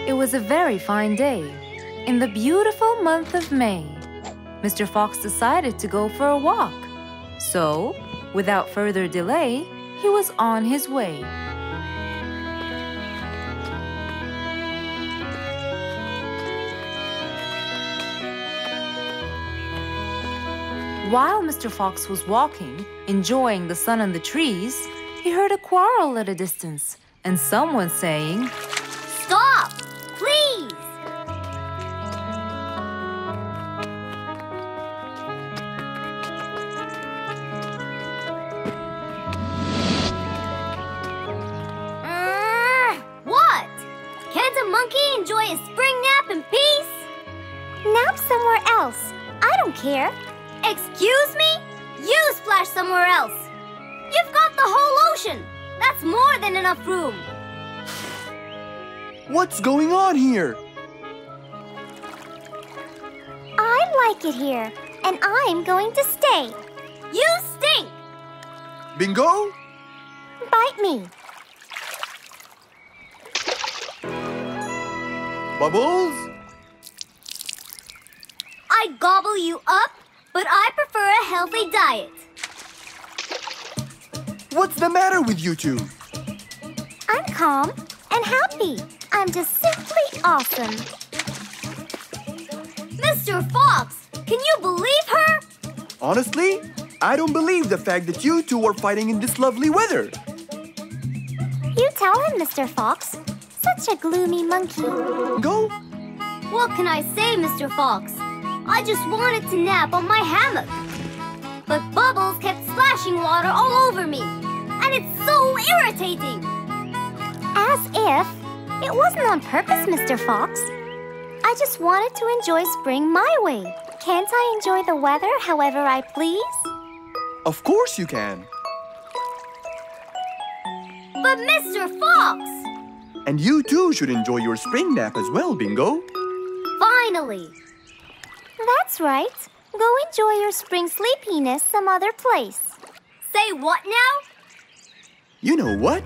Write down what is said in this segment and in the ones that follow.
It was a very fine day, in the beautiful month of May. Mr. Fox decided to go for a walk. So, without further delay, he was on his way. While Mr. Fox was walking, enjoying the sun and the trees, he heard a quarrel at a distance and someone saying, "Stop! Please!" What? Can't a monkey enjoy a spring nap in peace? Nap somewhere else. I don't care. Excuse me? You splash somewhere else. You've got the whole ocean. That's more than enough room. What's going on here? I like it here, and I'm going to stay. You stink! Bingo? Bite me. Bubbles? I'd gobble you up, but I prefer a healthy diet. What's the matter with you two? I'm calm and happy. I'm just simply awesome. Mr. Fox, can you believe her? Honestly, I don't believe the fact that you two are fighting in this lovely weather. You tell him, Mr. Fox. Such a gloomy monkey. Go? What can I say, Mr. Fox? I just wanted to nap on my hammock. But Bubbles kept splashing water all over me. And it's so irritating. As if. It wasn't on purpose, Mr. Fox. I just wanted to enjoy spring my way. Can't I enjoy the weather however I please? Of course you can. But Mr. Fox! And you too should enjoy your spring nap as well, Bingo. Finally! That's right. Go enjoy your spring sleepiness some other place. Say what now? You know what?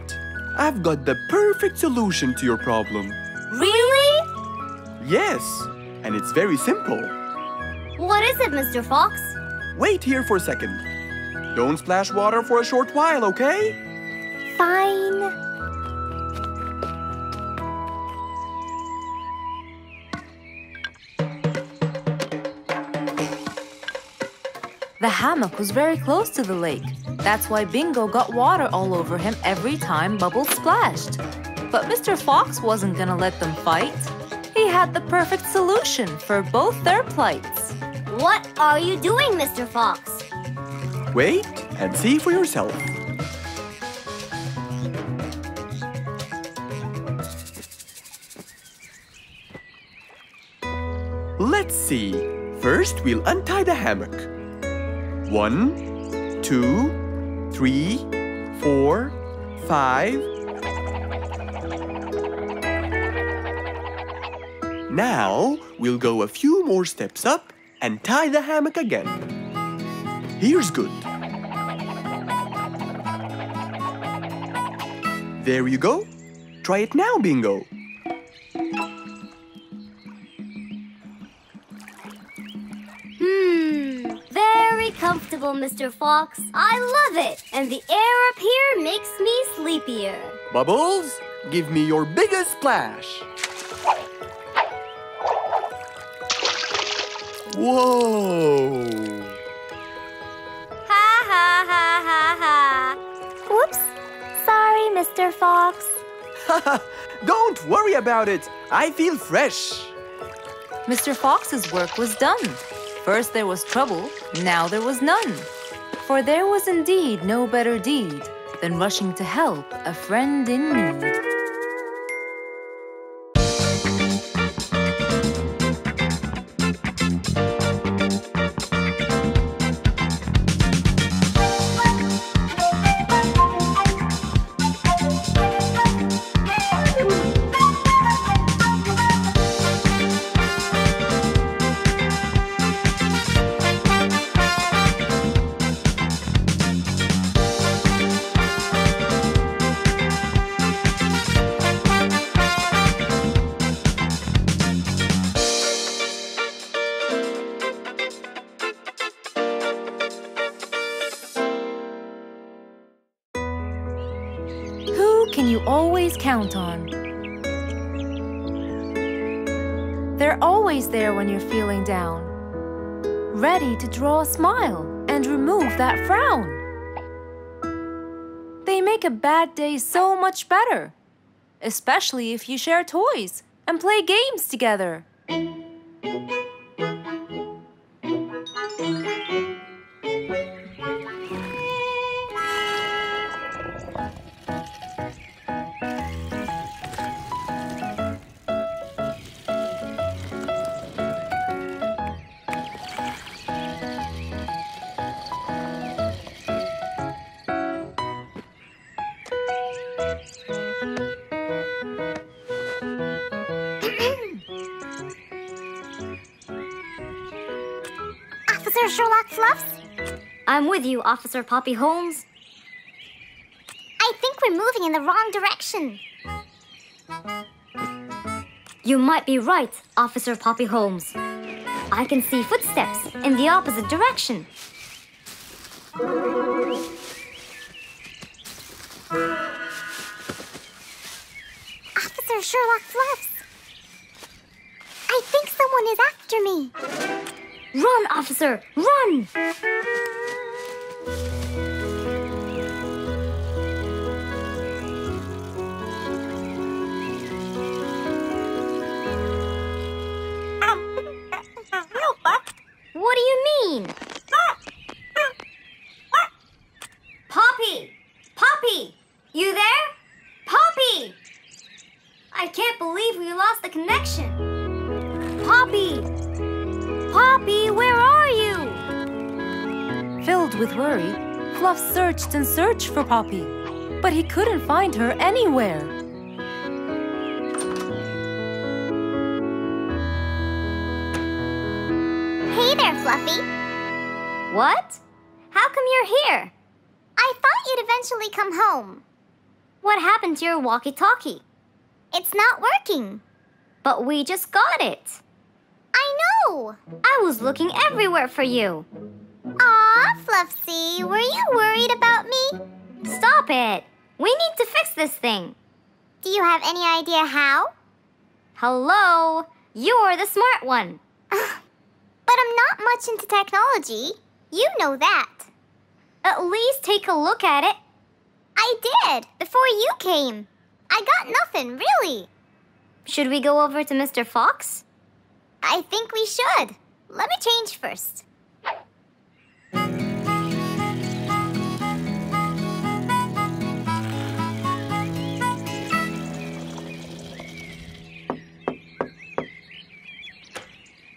I've got the perfect solution to your problem. Really? Yes, and it's very simple. What is it, Mr. Fox? Wait here for a second. Don't splash water for a short while, okay? Fine. The hammock was very close to the lake. That's why Bingo got water all over him every time Bubbles splashed. But Mr. Fox wasn't gonna let them fight. He had the perfect solution for both their plights. What are you doing, Mr. Fox? Wait and see for yourself. Let's see. First, we'll untie the hammock. 1, 2, 3, 4, 5. Now, we'll go a few more steps up and tie the hammock again. Here's good. There you go. Try it now, Bingo. Very comfortable, Mr. Fox. I love it. And the air up here makes me sleepier. Bubbles, give me your biggest splash. Whoa! Ha ha ha ha ha. Whoops. Sorry, Mr. Fox. Don't worry about it. I feel fresh. Mr. Fox's work was done. First there was trouble, now there was none. For there was indeed no better deed than rushing to help a friend in need. can you always count on. They're always there when you're feeling down, ready to draw a smile and remove that frown. They make a bad day so much better, especially if you share toys and play games together. Officer Sherlock Fluffs? I'm with you, Officer Poppy Holmes. I think we're moving in the wrong direction. You might be right, Officer Poppy Holmes. I can see footsteps in the opposite direction. Officer Sherlock Fluffs. I think someone is after me. Run, officer! Run! What do you mean? Poppy! Poppy! You there? Poppy! I can't believe we lost the connection. Poppy! Poppy, where are you? Filled with worry, Fluff searched and searched for Poppy, but he couldn't find her anywhere. Hey there, Fluffy. What? How come you're here? I thought you'd eventually come home. What happened to your walkie-talkie? It's not working. But we just got it. I know. I was looking everywhere for you. Aw, Fluffsy, were you worried about me? Stop it. We need to fix this thing. Do you have any idea how? Hello? You're the smart one. But I'm not much into technology. You know that. At least take a look at it. I did, before you came. I got nothing, really. Should we go over to Mr. Fox? I think we should. Let me change first.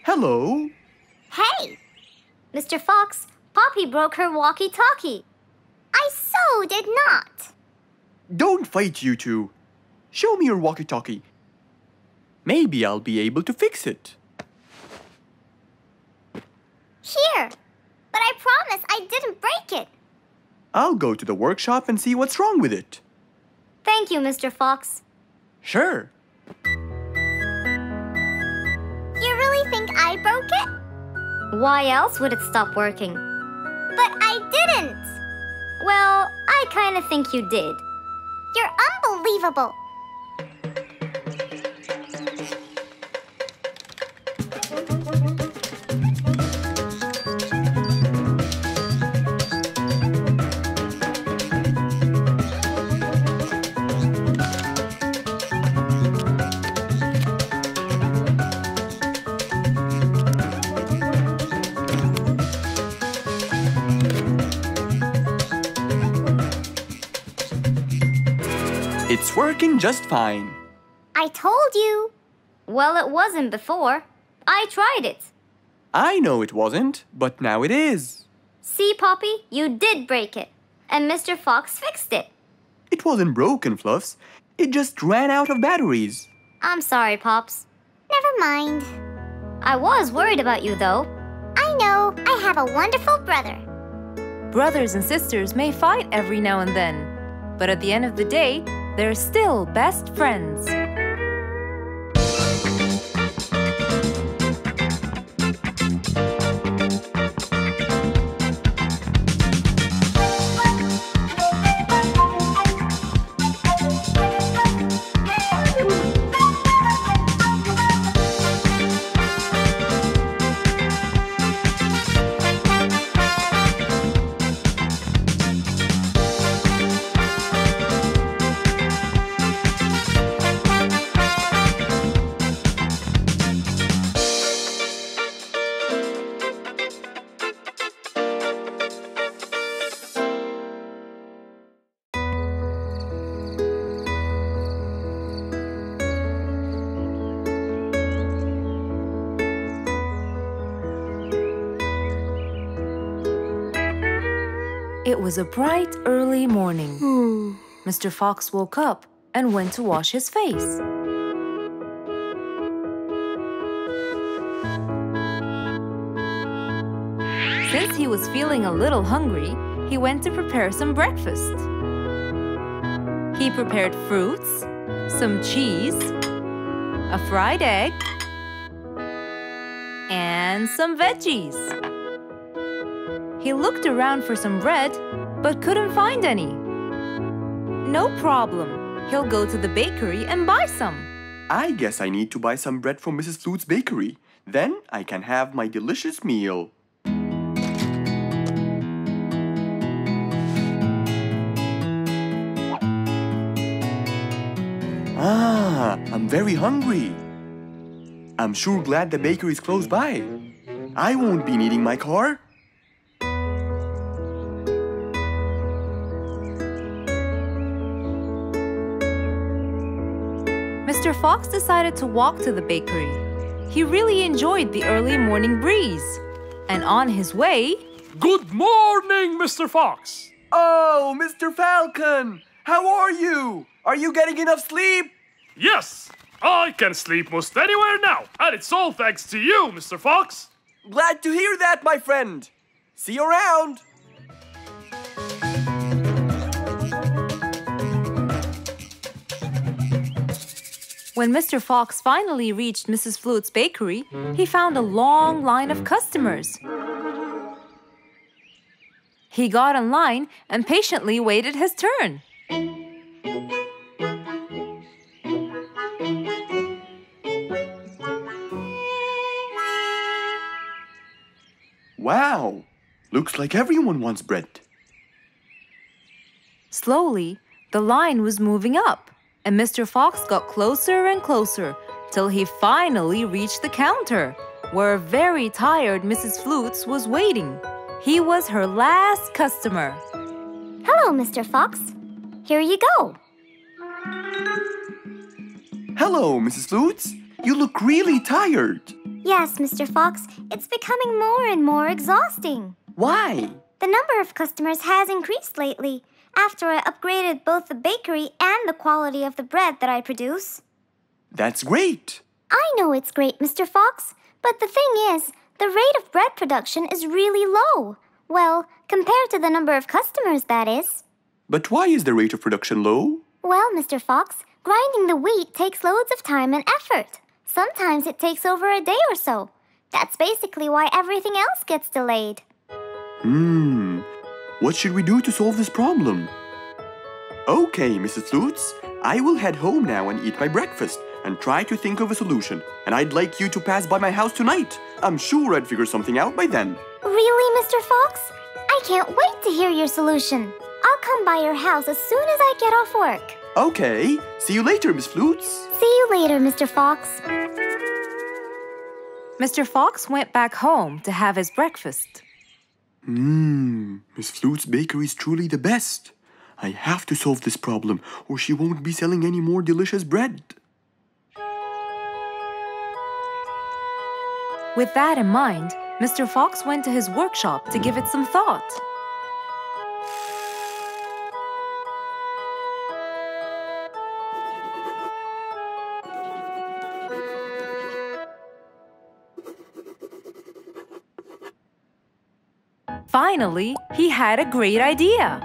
Hello. Hey, Mr. Fox, Poppy broke her walkie-talkie. I so did not. Don't fight, you two. Show me your walkie-talkie. Maybe I'll be able to fix it. Here, but I promise I didn't break it. I'll go to the workshop and see what's wrong with it. Thank you, Mr. Fox. Sure. You really think I broke it? Why else would it stop working? But I didn't. Well, I kind of think you did. You're unbelievable. It's working just fine. I told you. Well, it wasn't before. I tried it. I know it wasn't, but now it is. See, Poppy, you did break it. And Mr. Fox fixed it. It wasn't broken, Fluffs. It just ran out of batteries. I'm sorry, Pops. Never mind. I was worried about you, though. I know. I have a wonderful brother. Brothers and sisters may fight every now and then, but at the end of the day, they're still best friends. It was a bright, early morning. Mr. Fox woke up and went to wash his face. Since he was feeling a little hungry, he went to prepare some breakfast. He prepared fruits, some cheese, a fried egg, and some veggies. He looked around for some bread, but couldn't find any. No problem. He'll go to the bakery and buy some. I guess I need to buy some bread from Mrs. Flute's bakery. Then I can have my delicious meal. I'm very hungry. I'm sure glad the bakery is close by. I won't be needing my car. Mr. Fox decided to walk to the bakery. He really enjoyed the early morning breeze. And on his way... Good morning, Mr. Fox! Oh, Mr. Falcon! How are you? Are you getting enough sleep? Yes, I can sleep most anywhere now, and it's all thanks to you, Mr. Fox. Glad to hear that, my friend. See you around. When Mr. Fox finally reached Mrs. Flute's bakery, he found a long line of customers. He got in line and patiently waited his turn. Wow! Looks like everyone wants bread. Slowly, the line was moving up, and Mr. Fox got closer and closer till he finally reached the counter, where a very tired Mrs. Flutes was waiting. He was her last customer. Hello, Mr. Fox. Here you go. Hello, Mrs. Flutes. You look really tired. Yes, Mr. Fox, it's becoming more and more exhausting. Why? The number of customers has increased lately after I upgraded both the bakery and the quality of the bread that I produce. That's great. I know it's great, Mr. Fox, but the thing is, the rate of bread production is really low. Well, compared to the number of customers, that is. But why is the rate of production low? Well, Mr. Fox, grinding the wheat takes loads of time and effort. Sometimes it takes over a day or so. That's basically why everything else gets delayed. What should we do to solve this problem? Okay, Mrs. Flutes, I will head home now and eat my breakfast and try to think of a solution. And I'd like you to pass by my house tonight. I'm sure I'd figure something out by then. Really, Mr. Fox? I can't wait to hear your solution. I'll come by your house as soon as I get off work. Okay, see you later, Miss Flutes. See you later, Mr. Fox. Mr. Fox went back home to have his breakfast. Miss Flute's bakery is truly the best. I have to solve this problem, or she won't be selling any more delicious bread. With that in mind, Mr. Fox went to his workshop to give it some thought. Finally, he had a great idea.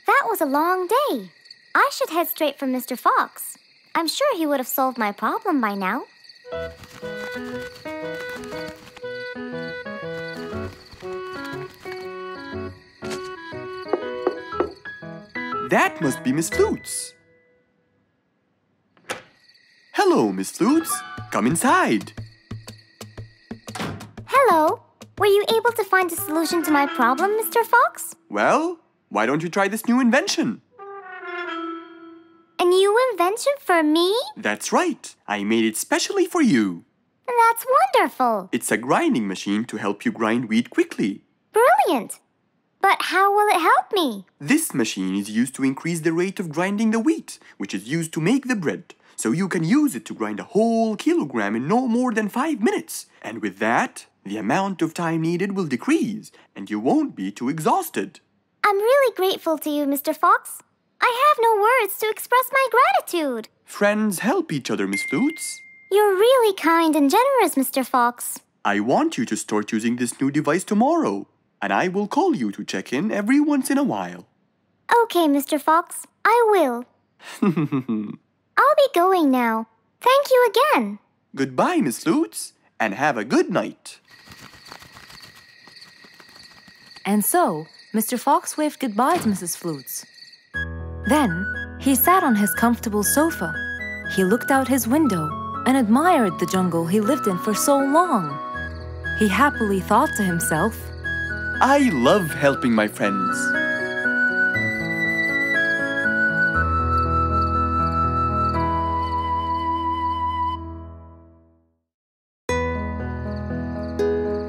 That was a long day. I should head straight for Mr. Fox. I'm sure he would have solved my problem by now. That must be Miss Flutes. Hello, Miss Flutes. Come inside. Hello. Were you able to find a solution to my problem, Mr. Fox? Well, why don't you try this new invention? A new invention for me? That's right. I made it specially for you. That's wonderful. It's a grinding machine to help you grind wheat quickly. Brilliant. But how will it help me? This machine is used to increase the rate of grinding the wheat, which is used to make the bread. So you can use it to grind a whole kilogram in no more than 5 minutes. And with that, the amount of time needed will decrease, and you won't be too exhausted. I'm really grateful to you, Mr. Fox. I have no words to express my gratitude. Friends help each other, Miss Flutes. You're really kind and generous, Mr. Fox. I want you to start using this new device tomorrow, and I will call you to check in every once in a while. Okay, Mr. Fox, I will. I'll be going now. Thank you again. Goodbye, Miss Flutes, and have a good night. And so, Mr. Fox waved goodbye to Mrs. Flutes. Then, he sat on his comfortable sofa. He looked out his window and admired the jungle he lived in for so long. He happily thought to himself, I love helping my friends.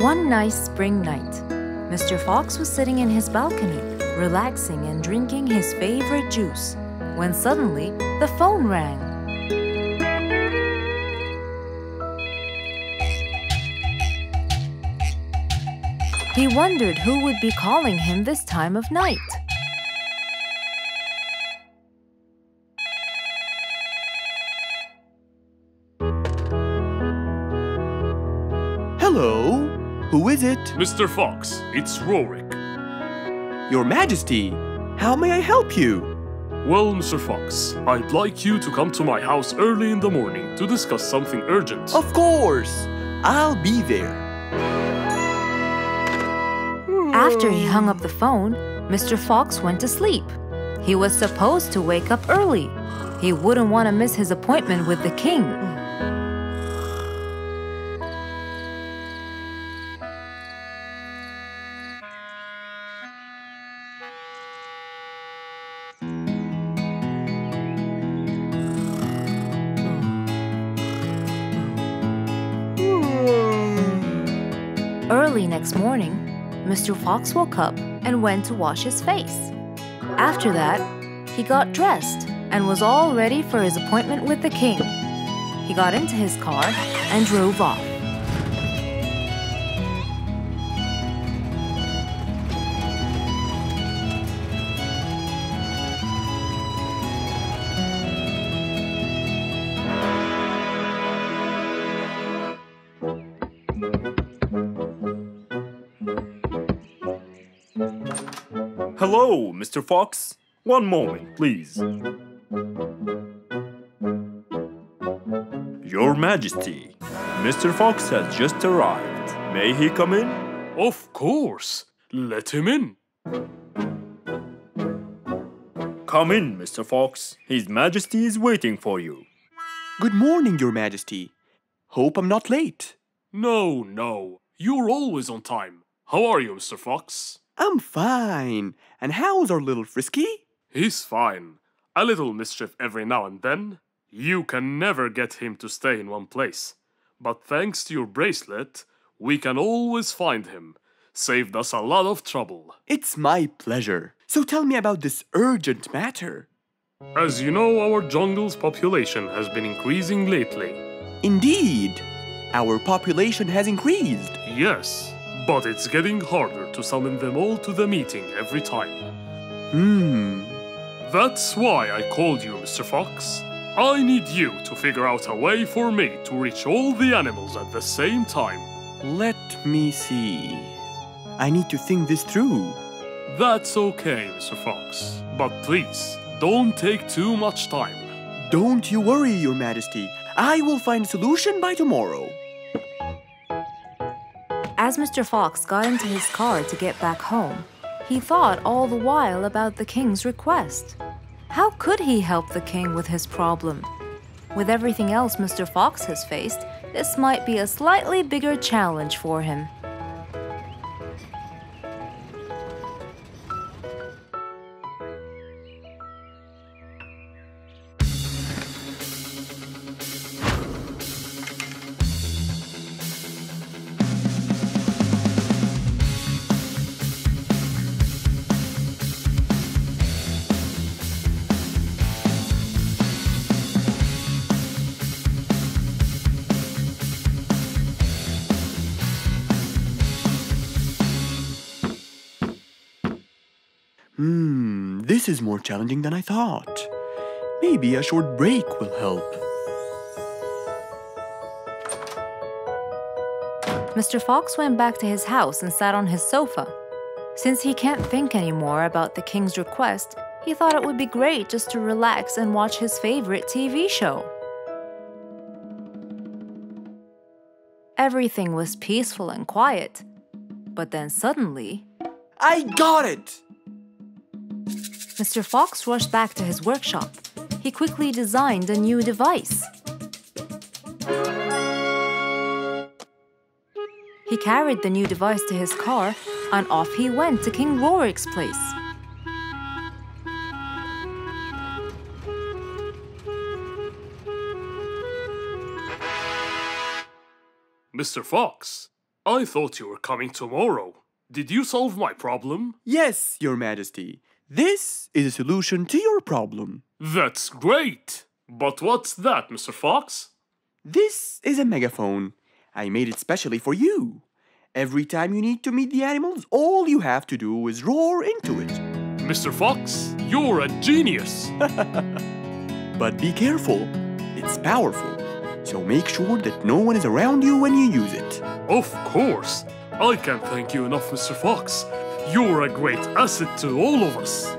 One nice spring night, Mr. Fox was sitting in his balcony, relaxing and drinking his favorite juice, when suddenly the phone rang. He wondered who would be calling him this time of night. Hello, who is it? Mr. Fox, it's Rorik. Your Majesty, how may I help you? Well, Mr. Fox, I'd like you to come to my house early in the morning to discuss something urgent. Of course, I'll be there. After he hung up the phone, Mr. Fox went to sleep. He was supposed to wake up early. He wouldn't want to miss his appointment with the king. Early next morning, Mr. Fox woke up and went to wash his face. After that, he got dressed and was all ready for his appointment with the king. He got into his car and drove off. Hello, Mr. Fox. One moment, please. Your Majesty, Mr. Fox has just arrived. May he come in? Of course. Let him in. Come in, Mr. Fox. His Majesty is waiting for you. Good morning, Your Majesty. Hope I'm not late. No. You're always on time. How are you, Mr. Fox? I'm fine. And how's our little Frisky? He's fine. A little mischief every now and then. You can never get him to stay in one place. But thanks to your bracelet, we can always find him. Saved us a lot of trouble. It's my pleasure. So tell me about this urgent matter. As you know, our jungle's population has been increasing lately. Indeed. Our population has increased. Yes, but it's getting harder to summon them all to the meeting every time. That's why I called you, Mr. Fox. I need you to figure out a way for me to reach all the animals at the same time. Let me see. I need to think this through. That's okay, Mr. Fox. But please, don't take too much time. Don't you worry, Your Majesty. I will find a solution by tomorrow. As Mr. Fox got into his car to get back home, he thought all the while about the king's request. How could he help the king with his problem? With everything else Mr. Fox has faced, this might be a slightly bigger challenge for him. This is more challenging than I thought. Maybe a short break will help. Mr. Fox went back to his house and sat on his sofa. Since he can't think anymore about the king's request, he thought it would be great just to relax and watch his favorite TV show. Everything was peaceful and quiet, but then suddenly... I got it! Mr. Fox rushed back to his workshop. He quickly designed a new device. He carried the new device to his car, and off he went to King Rorik's place. Mr. Fox, I thought you were coming tomorrow. Did you solve my problem? Yes, Your Majesty. This is a solution to your problem. That's great! But what's that, Mr. Fox? This is a megaphone. I made it specially for you. Every time you need to meet the animals, all you have to do is roar into it. Mr. Fox, you're a genius! But be careful. It's powerful. So make sure that no one is around you when you use it. Of course! I can't thank you enough, Mr. Fox. You're a great asset to all of us.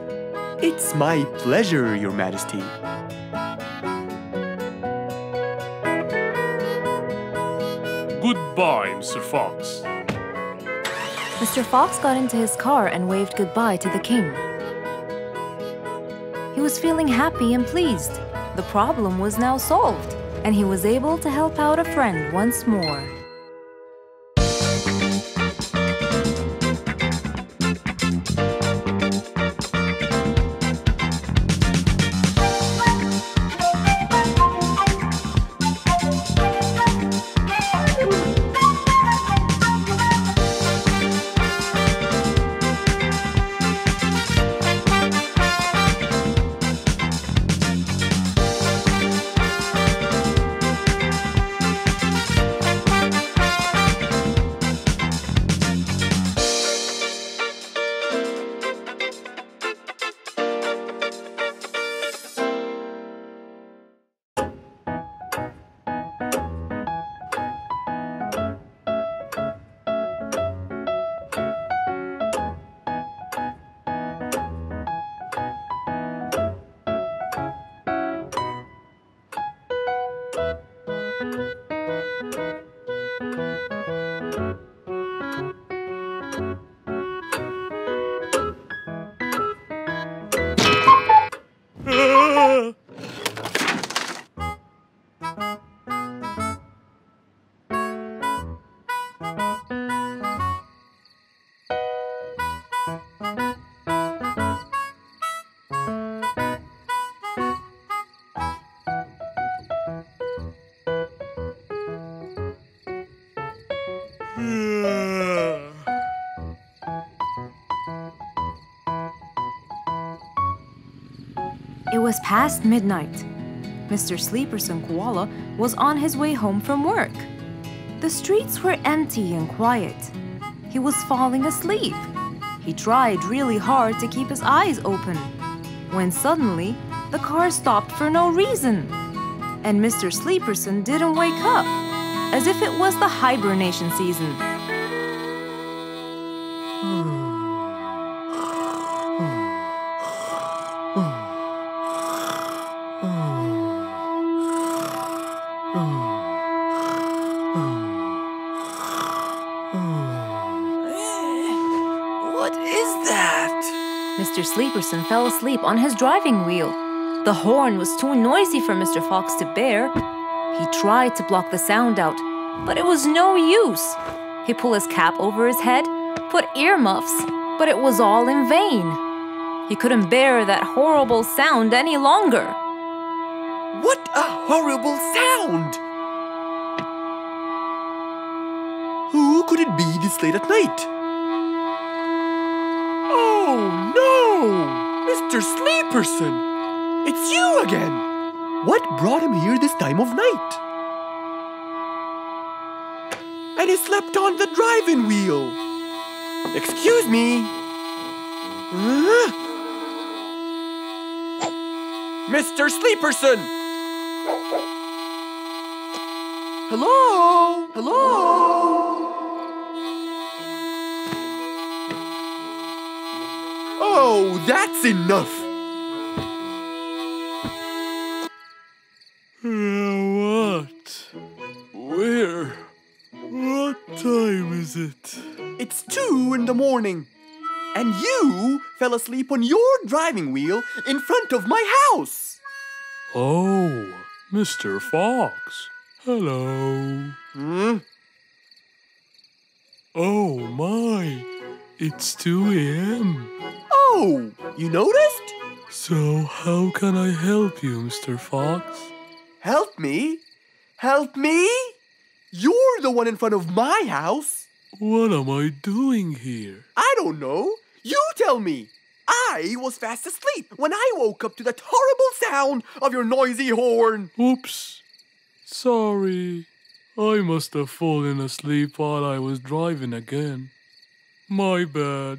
It's my pleasure, Your Majesty. Goodbye, Mr. Fox. Mr. Fox got into his car and waved goodbye to the king. He was feeling happy and pleased. The problem was now solved, and he was able to help out a friend once more. It was past midnight. Mr. Sleeperson Koala was on his way home from work. The streets were empty and quiet. He was falling asleep. He tried really hard to keep his eyes open, when suddenly the car stopped for no reason. And Mr. Sleeperson didn't wake up, as if it was the hibernation season. What is that? Mr. Sleeperson fell asleep on his driving wheel. The horn was too noisy for Mr. Fox to bear. He tried to block the sound out, but it was no use. He pulled his cap over his head, put earmuffs, but it was all in vain. He couldn't bear that horrible sound any longer. What a horrible sound! Who could it be this late at night? Oh no! Mr. Sleeperson! It's you again! What brought him here this time of night? And he slept on the driving wheel! Excuse me! Mr. Sleeperson! Hello? Hello? Oh, that's enough! What? Where? What time is it? It's 2 in the morning. And you fell asleep on your driving wheel in front of my house. Oh, Mr. Fox. Hello. Oh my, it's 2 a.m. Oh, you noticed? So how can I help you, Mr. Fox? Help me? Help me? You're the one in front of my house. What am I doing here? I don't know. You tell me. I was fast asleep when I woke up to that horrible sound of your noisy horn. Oops. Sorry. I must have fallen asleep while I was driving again. My bad.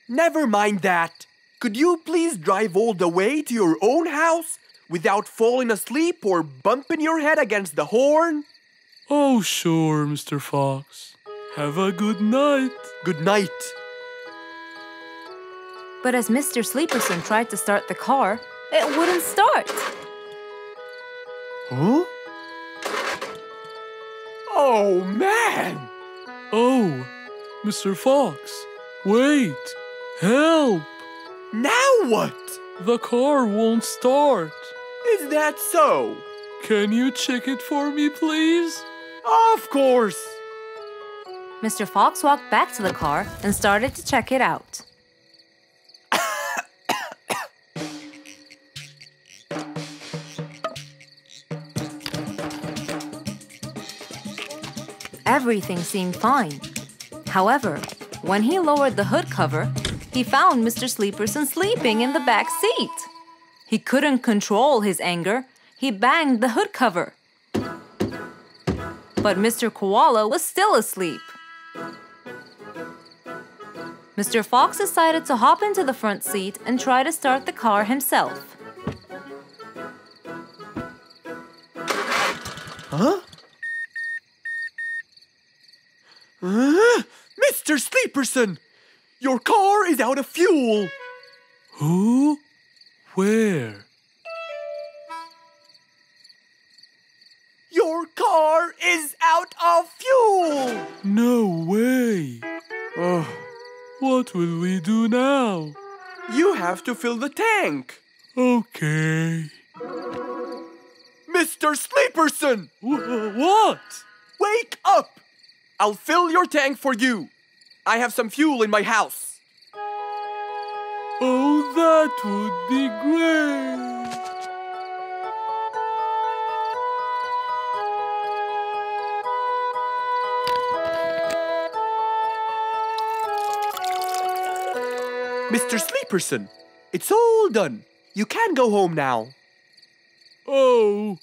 Never mind that. Could you please drive all the way to your own house without falling asleep or bumping your head against the horn? Oh, sure, Mr. Fox. Have a good night. Good night. But as Mr. Sleeperson tried to start the car, it wouldn't start. Huh? Oh, man! Oh, Mr. Fox, wait! Help! Now what? The car won't start. Is that so? Can you check it for me, please? Of course! Mr. Fox walked back to the car and started to check it out. Everything seemed fine. However, when he lowered the hood cover, he found Mr. Sleeperson sleeping in the back seat. He couldn't control his anger. He banged the hood cover. But Mr. Koala was still asleep. Mr. Fox decided to hop into the front seat and try to start the car himself. Huh? Mr. Sleeperson! Your car is out of fuel! Who? Where? Your car is out of fuel! No way! What will we do now? You have to fill the tank! Okay. Mr. Sleeperson! What? Wake up! I'll fill your tank for you. I have some fuel in my house. Oh, that would be great! Mr. Sleeperson, it's all done. You can go home now. Oh,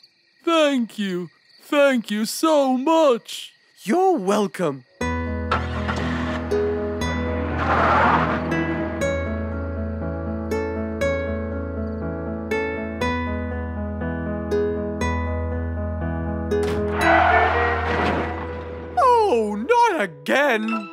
thank you. Thank you so much. You're welcome. Oh, not again!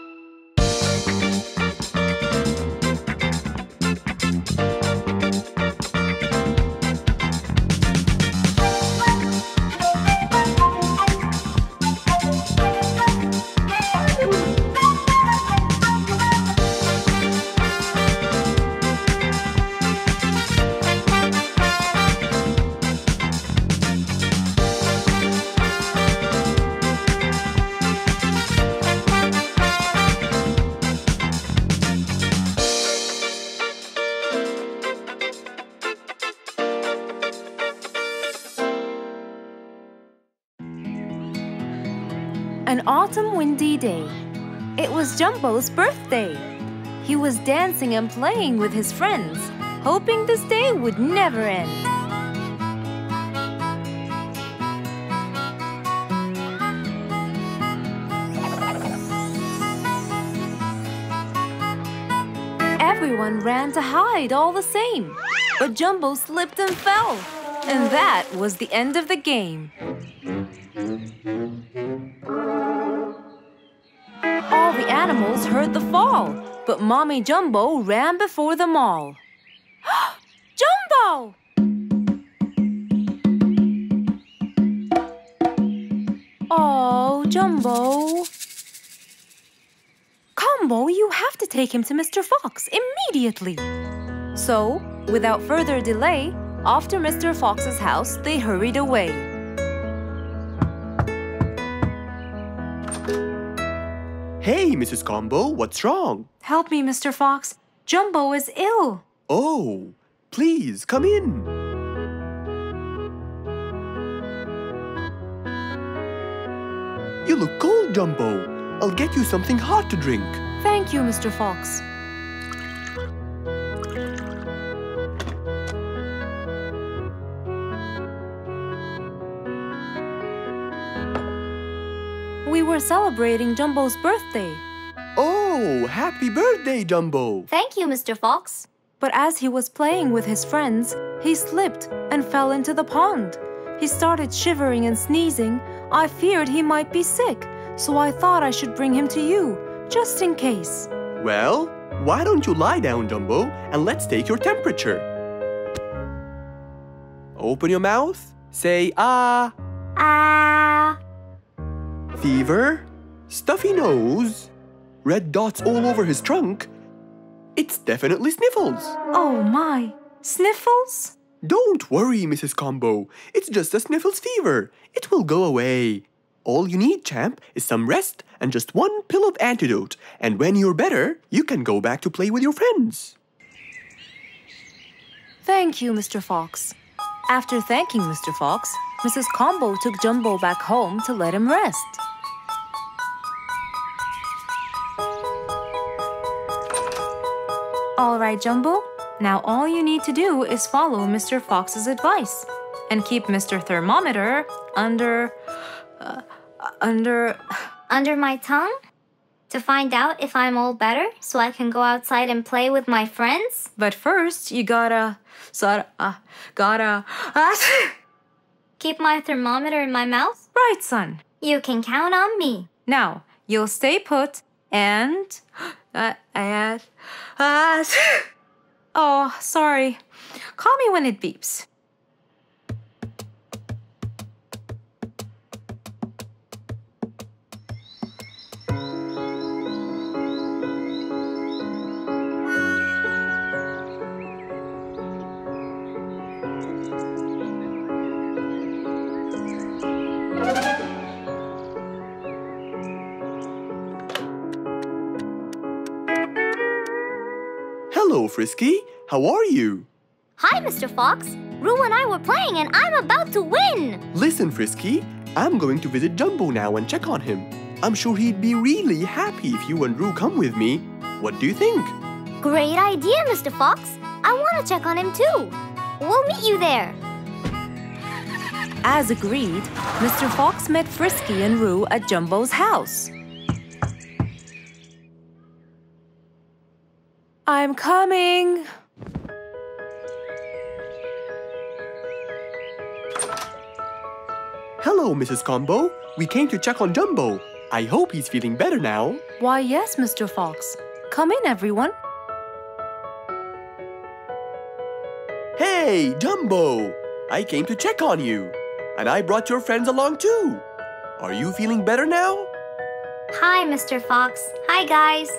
An autumn windy day. It was Jumbo's birthday. He was dancing and playing with his friends, hoping this day would never end. Everyone ran to hide all the same, but Jumbo slipped and fell. And that was the end of the game. All the animals heard the fall, but Mommy Jumbo ran before them all. Jumbo! Oh, Jumbo. Combo, you have to take him to Mr. Fox immediately. So, without further delay, off to Mr. Fox's house they hurried away. Hey, Mrs. Combo, what's wrong? Help me, Mr. Fox. Jumbo is ill. Oh, please, come in. You look cold, Jumbo. I'll get you something hot to drink. Thank you, Mr. Fox. We were celebrating Jumbo's birthday. Oh, happy birthday, Jumbo. Thank you, Mr. Fox. But as he was playing with his friends, he slipped and fell into the pond. He started shivering and sneezing. I feared he might be sick, so I thought I should bring him to you, just in case. Well, why don't you lie down, Jumbo, and let's take your temperature. Open your mouth. Say, ah. Ah. Fever, stuffy nose, red dots all over his trunk. It's definitely sniffles. Oh my, sniffles? Don't worry, Mrs. Combo. It's just a sniffles fever. It will go away. All you need, champ, is some rest and just one pill of antidote. And when you're better, you can go back to play with your friends. Thank you, Mr. Fox. After thanking Mr. Fox, Mrs. Combo took Jumbo back home to let him rest. All right, Jumbo. Now all you need to do is follow Mr. Fox's advice and keep Mr. Thermometer under my tongue? To find out if I'm all better so I can go outside and play with my friends? But first, you gotta Keep my thermometer in my mouth? Right, son. You can count on me. Now, you'll stay put and oh, sorry. Call me when it beeps. Hello, Frisky. How are you? Hi, Mr. Fox. Roo and I were playing and I'm about to win! Listen, Frisky. I'm going to visit Jumbo now and check on him. I'm sure he'd be really happy if you and Roo come with me. What do you think? Great idea, Mr. Fox. I want to check on him too. We'll meet you there. As agreed, Mr. Fox met Frisky and Roo at Jumbo's house. I'm coming. Hello, Mrs. Combo. We came to check on Jumbo. I hope he's feeling better now. Why, yes, Mr. Fox. Come in, everyone. Hey, Jumbo! I came to check on you. And I brought your friends along too. Are you feeling better now? Hi, Mr. Fox. Hi, guys.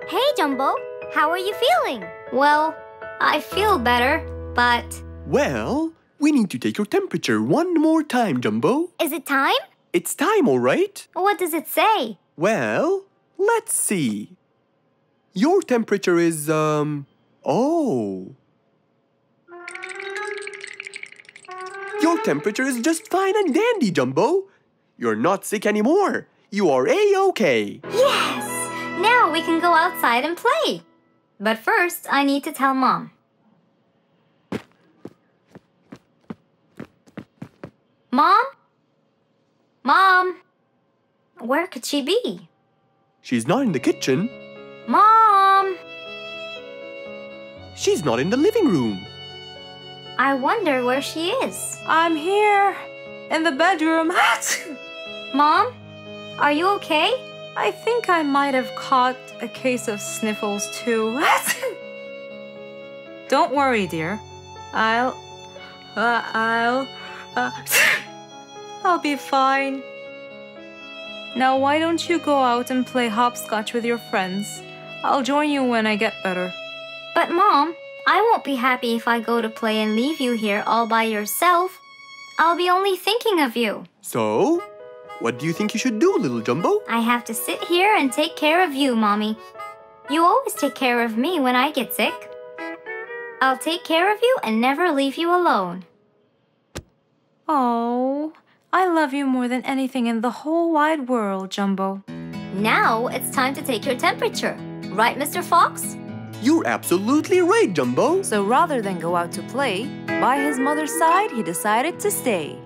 Hey, Jumbo. How are you feeling? Well, I feel better, but... Well, we need to take your temperature one more time, Jumbo. Is it time? It's time, all right? What does it say? Well, let's see. Your temperature is, oh. Your temperature is just fine and dandy, Jumbo. You're not sick anymore. You are A-OK. Yes! Now we can go outside and play. But first, I need to tell Mom. Mom? Mom? Where could she be? She's not in the kitchen. Mom! She's not in the living room. I wonder where she is. I'm here, in the bedroom. Mom, are you okay? I think I might have caught a case of sniffles too. Don't worry, dear. I'll be fine. Now why don't you go out and play hopscotch with your friends? I'll join you when I get better. But Mom, I won't be happy if I go to play and leave you here all by yourself. I'll be only thinking of you. So, what do you think you should do, little Jumbo? I have to sit here and take care of you, Mommy. You always take care of me when I get sick. I'll take care of you and never leave you alone. Oh, I love you more than anything in the whole wide world, Jumbo. Now it's time to take your temperature. Right, Mr. Fox? You're absolutely right, Jumbo. So rather than go out to play, by his mother's side, he decided to stay.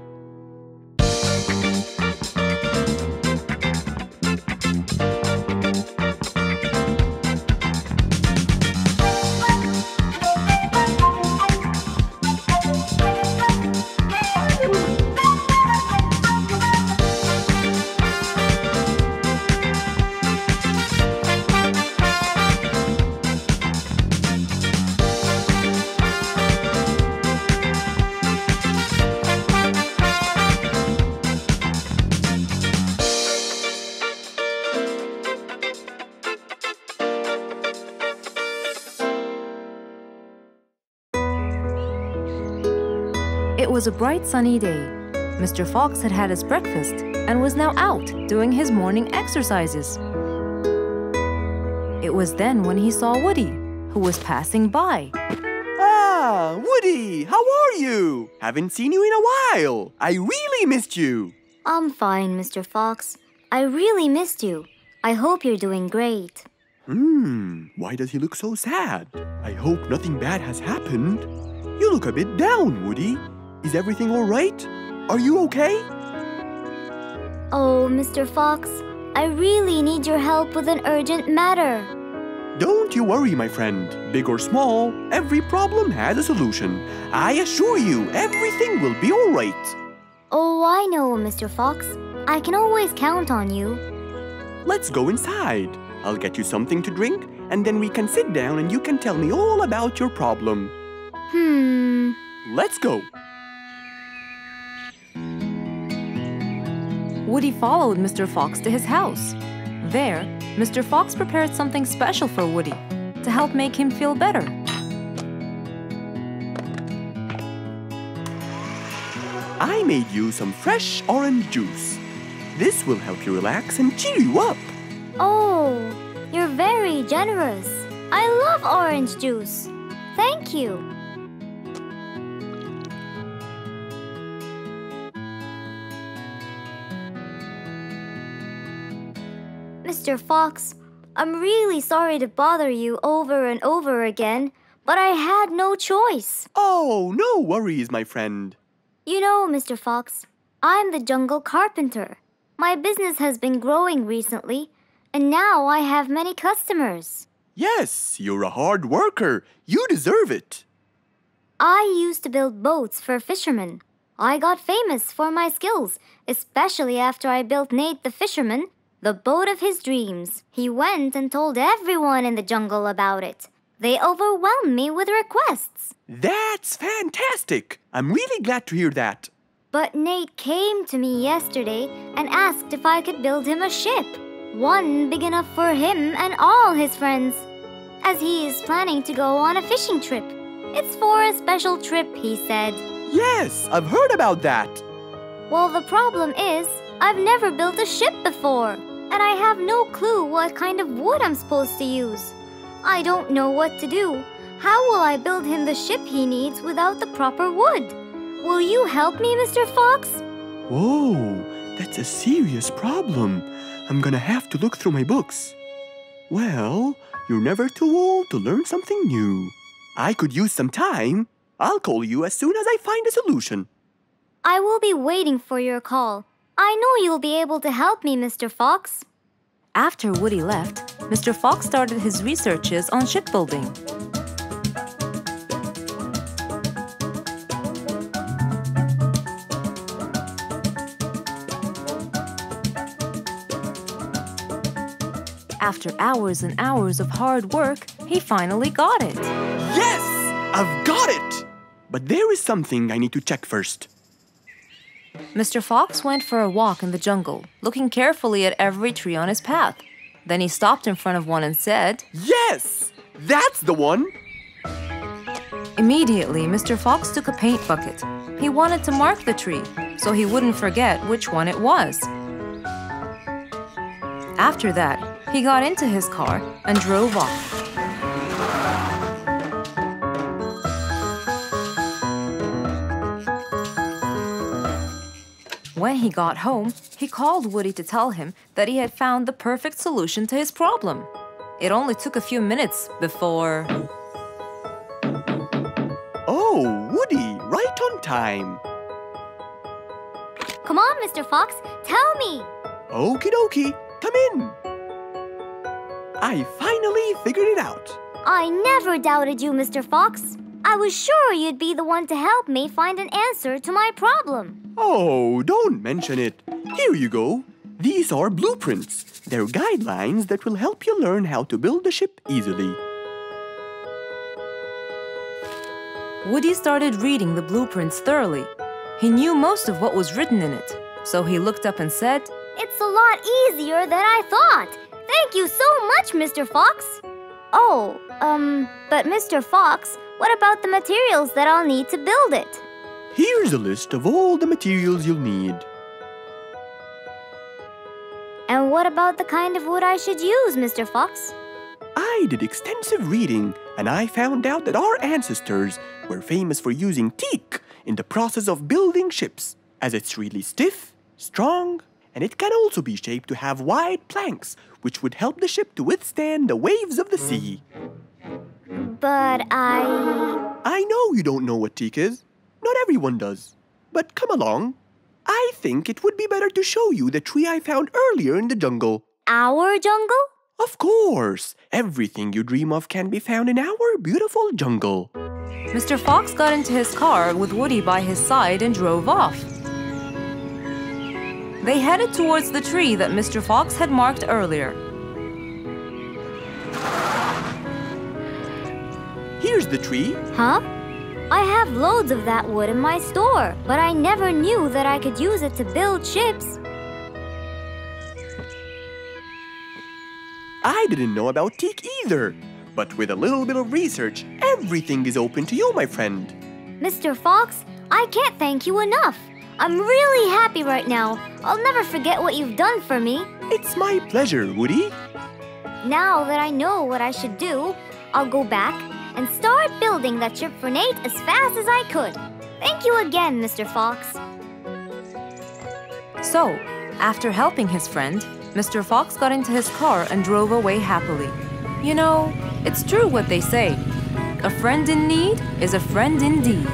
It was a bright sunny day. Mr. Fox had had his breakfast and was now out doing his morning exercises. It was then when he saw Woody, who was passing by. Ah, Woody, how are you? Haven't seen you in a while. I really missed you. I'm fine, Mr. Fox. I really missed you. I hope you're doing great. Why does he look so sad? I hope nothing bad has happened. You look a bit down, Woody. Is everything all right? Are you okay? Oh, Mr. Fox, I really need your help with an urgent matter. Don't you worry, my friend. Big or small, every problem has a solution. I assure you, everything will be all right. Oh, I know, Mr. Fox. I can always count on you. Let's go inside. I'll get you something to drink, and then we can sit down and you can tell me all about your problem. Let's go. Woody followed Mr. Fox to his house. There, Mr. Fox prepared something special for Woody to help make him feel better. I made you some fresh orange juice. This will help you relax and cheer you up. Oh, you're very generous. I love orange juice. Thank you. Mr. Fox, I'm really sorry to bother you over and over again, but I had no choice. Oh, no worries, my friend. You know, Mr. Fox, I'm the jungle carpenter. My business has been growing recently, and now I have many customers. Yes, you're a hard worker. You deserve it. I used to build boats for fishermen. I got famous for my skills, especially after I built Nate the fisherman the boat of his dreams. He went and told everyone in the jungle about it. They overwhelmed me with requests. That's fantastic. I'm really glad to hear that. But Nate came to me yesterday and asked if I could build him a ship. One big enough for him and all his friends. As he is planning to go on a fishing trip. It's for a special trip, he said. Yes, I've heard about that. Well, the problem is, I've never built a ship before. And I have no clue what kind of wood I'm supposed to use. I don't know what to do. How will I build him the ship he needs without the proper wood? Will you help me, Mr. Fox? Whoa, that's a serious problem. I'm gonna have to look through my books. Well, you're never too old to learn something new. I could use some time. I'll call you as soon as I find a solution. I will be waiting for your call. I know you'll be able to help me, Mr. Fox. After Woody left, Mr. Fox started his researches on shipbuilding. After hours and hours of hard work, he finally got it. Yes! I've got it! But there is something I need to check first. Mr. Fox went for a walk in the jungle, looking carefully at every tree on his path. Then he stopped in front of one and said, Yes! That's the one! Immediately, Mr. Fox took a paint bucket. He wanted to mark the tree, so he wouldn't forget which one it was. After that, he got into his car and drove off. When he got home, he called Woody to tell him that he had found the perfect solution to his problem. It only took a few minutes before... Oh, Woody, right on time. Come on, Mr. Fox, tell me. Okie dokie, come in. I finally figured it out. I never doubted you, Mr. Fox. I was sure you'd be the one to help me find an answer to my problem. Oh, don't mention it. Here you go. These are blueprints. They're guidelines that will help you learn how to build a ship easily. Woody started reading the blueprints thoroughly. He knew most of what was written in it, so he looked up and said, It's a lot easier than I thought. Thank you so much, Mr. Fox. Oh, but Mr. Fox, what about the materials that I'll need to build it? Here's a list of all the materials you'll need. And what about the kind of wood I should use, Mr. Fox? I did extensive reading, and I found out that our ancestors were famous for using teak in the process of building ships, as it's really stiff, strong, and it can also be shaped to have wide planks, which would help the ship to withstand the waves of the sea. But I know you don't know what teak is. Not everyone does. But come along. I think it would be better to show you the tree I found earlier in the jungle. Our jungle? Of course! Everything you dream of can be found in our beautiful jungle. Mr. Fox got into his car with Woody by his side and drove off. They headed towards the tree that Mr. Fox had marked earlier. Here's the tree. Huh? I have loads of that wood in my store, but I never knew that I could use it to build ships. I didn't know about teak either. But with a little bit of research, everything is open to you, my friend. Mr. Fox, I can't thank you enough. I'm really happy right now. I'll never forget what you've done for me. It's my pleasure, Woody. Now that I know what I should do, I'll go back and start building that ship for Nate as fast as I could. Thank you again, Mr. Fox. So, after helping his friend, Mr. Fox got into his car and drove away happily. You know, it's true what they say. A friend in need is a friend indeed.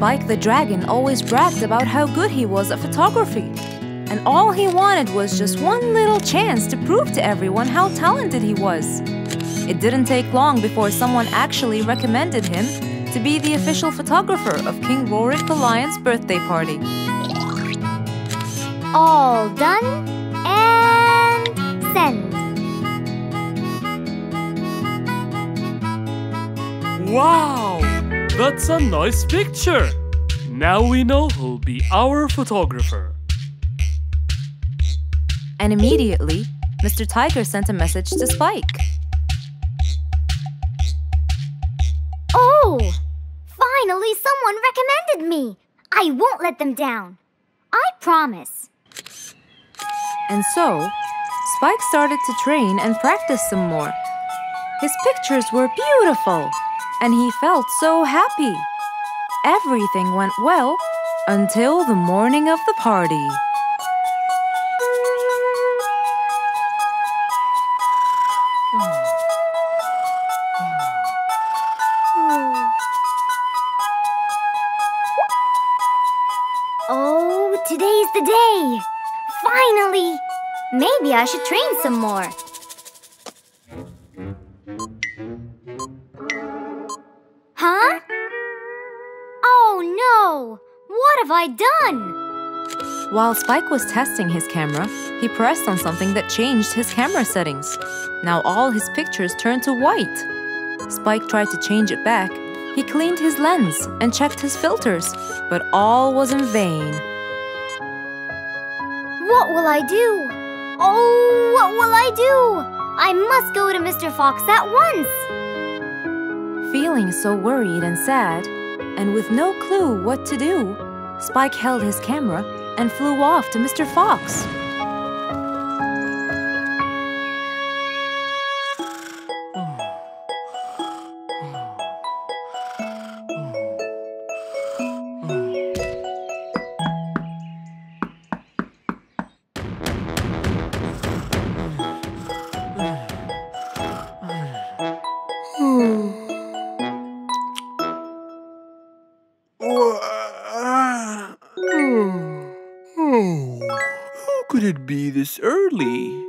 Spike the Dragon always bragged about how good he was at photography. And all he wanted was just one little chance to prove to everyone how talented he was. It didn't take long before someone actually recommended him to be the official photographer of King Rorik the Lion's birthday party. All done and send. Wow! That's a nice picture! Now we know who'll be our photographer. And immediately, Mr. Tiger sent a message to Spike. Finally, someone recommended me. I won't let them down. I promise. And so, Spike started to train and practice some more. His pictures were beautiful, and he felt so happy. Everything went well until the morning of the party. Oh, today's the day. Finally. Maybe I should train some more. Huh? Oh no! What have I done? While Spike was testing his camera, he pressed on something that changed his camera settings. Now all his pictures turned to white. Spike tried to change it back. He cleaned his lens and checked his filters, but all was in vain. What will I do? Oh, what will I do? I must go to Mr. Fox at once. Feeling so worried and sad, and with no clue what to do, Spike held his camera and flew off to Mr. Fox. How could it be this early?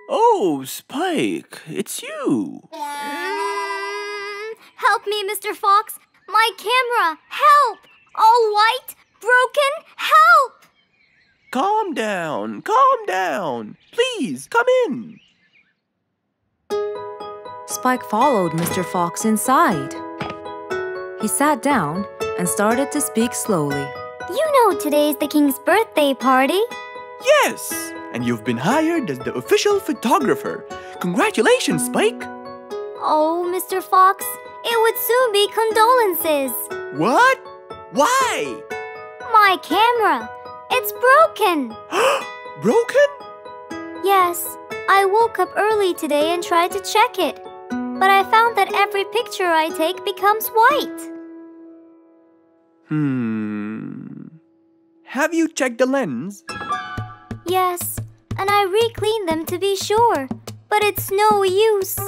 Oh, Spike, it's you. Help me, Mr. Fox. My camera. Help! All white, broken. Help! Calm down, calm down. Please, come in. Spike followed Mr. Fox inside. He sat down and started to speak slowly. You know today's the king's birthday party. Yes, and you've been hired as the official photographer. Congratulations, Spike. Oh, Mr. Fox, it would soon be condolences. What? Why? My camera. It's broken. Broken? Yes, I woke up early today and tried to check it. But I found that every picture I take becomes white. Have you checked the lens? Yes, and I re-cleaned them to be sure. But it's no use.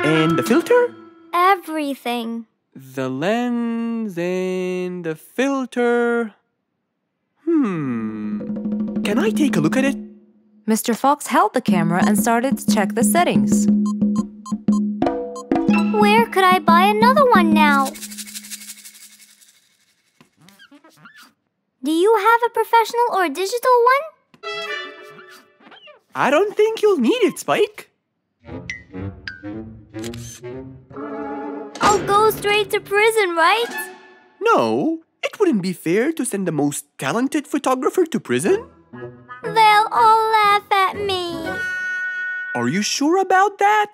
And the filter? Everything. The lens and the filter. Can I take a look at it? Mr. Fox held the camera and started to check the settings. Where could I buy another one now? Do you have a professional or digital one? I don't think you'll need it, Spike. I'll go straight to prison, right? No, it wouldn't be fair to send the most talented photographer to prison. They'll all laugh at me. Are you sure about that?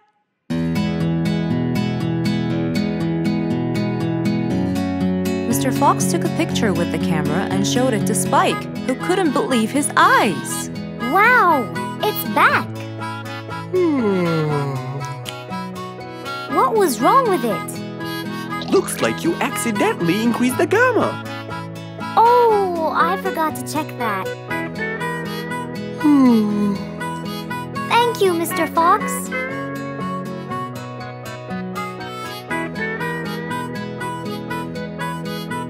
Mr. Fox took a picture with the camera and showed it to Spike, who couldn't believe his eyes. Wow, it's back. What was wrong with it? Looks like you accidentally increased the gamma. Oh, I forgot to check that. Thank you, Mr. Fox.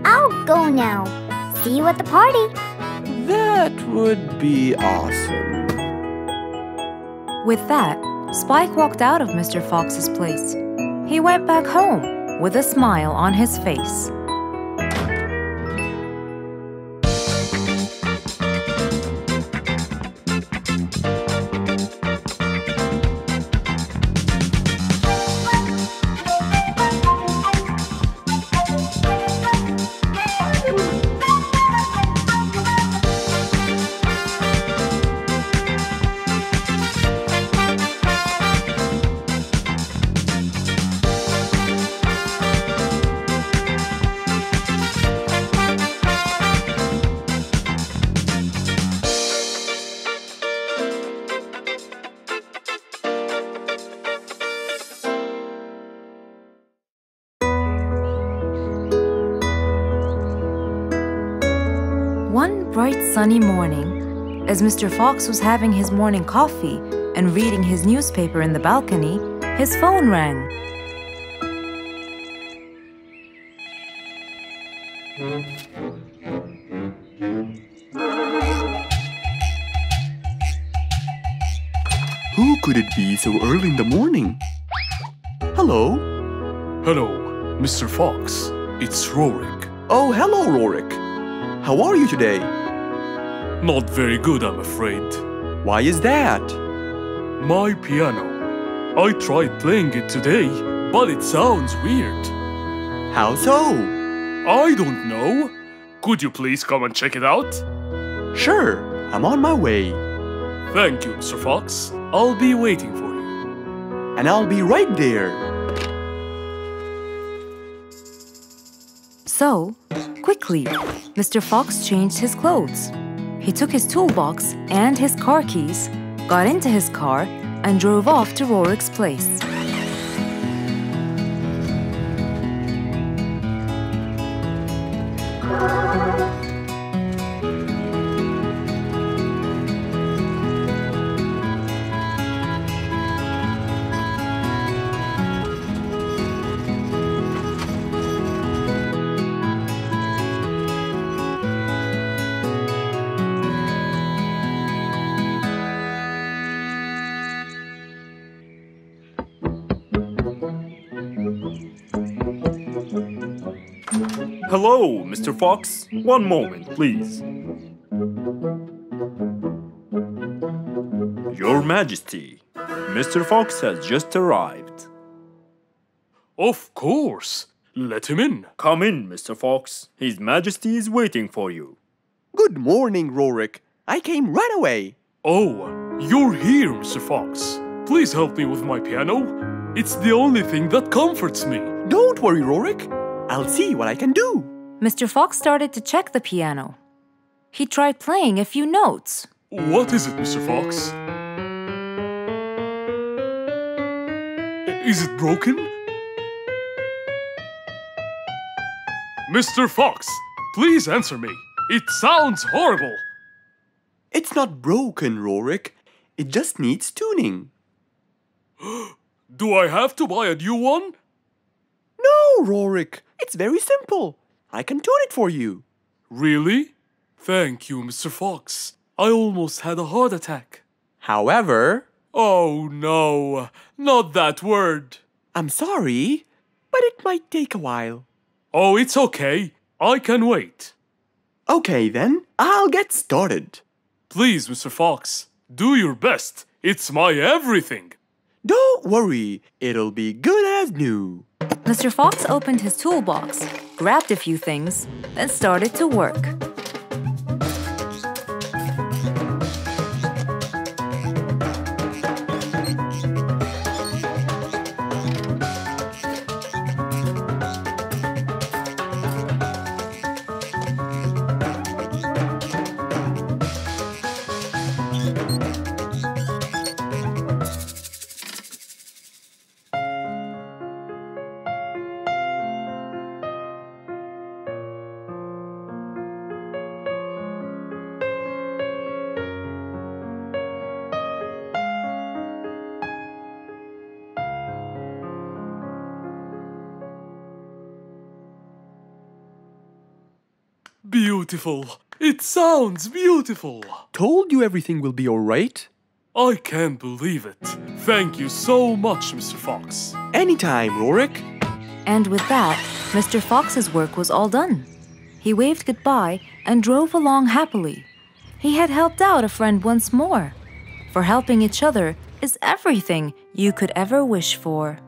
I'll go now. See you at the party. That would be awesome. With that, Spike walked out of Mr. Fox's place. He went back home with a smile on his face. bright sunny morning, as Mr. Fox was having his morning coffee and reading his newspaper in the balcony, his phone rang. Who could it be so early in the morning? Hello? Hello, Mr. Fox. It's Rorik. Oh, hello, Rorik. How are you today? Not very good, I'm afraid. Why is that? My piano. I tried playing it today, but it sounds weird. How so? I don't know. Could you please come and check it out? Sure, I'm on my way. Thank you, Mr. Fox. I'll be waiting for you. And I'll be right there. So, quickly, Mr. Fox changed his clothes. He took his toolbox and his car keys, got into his car, and drove off to Rorik's place. Hello, Mr. Fox. One moment, please. Your Majesty, Mr. Fox has just arrived. Of course. Let him in. Come in, Mr. Fox. His Majesty is waiting for you. Good morning, Rorik. I came right away. Oh, you're here, Mr. Fox. Please help me with my piano. It's the only thing that comforts me. Don't worry, Rorik. I'll see what I can do. Mr. Fox started to check the piano. He tried playing a few notes. What is it, Mr. Fox? Is it broken? Mr. Fox, please answer me. It sounds horrible. It's not broken, Rorik. It just needs tuning. Do I have to buy a new one? No, Rorik. It's very simple. I can tune it for you. Really? Thank you, Mr. Fox. I almost had a heart attack. However... Oh no, not that word. I'm sorry, but it might take a while. Oh, it's okay. I can wait. Okay then, I'll get started. Please, Mr. Fox, do your best. It's my everything. Don't worry, it'll be good as new. Mr. Fox opened his toolbox, grabbed a few things, then started to work. Beautiful. It sounds beautiful. Told you everything will be alright. I can't believe it. Thank you so much, Mr. Fox. Anytime, Rorik. And with that, Mr. Fox's work was all done. He waved goodbye and drove along happily. He had helped out a friend once more. For helping each other is everything you could ever wish for.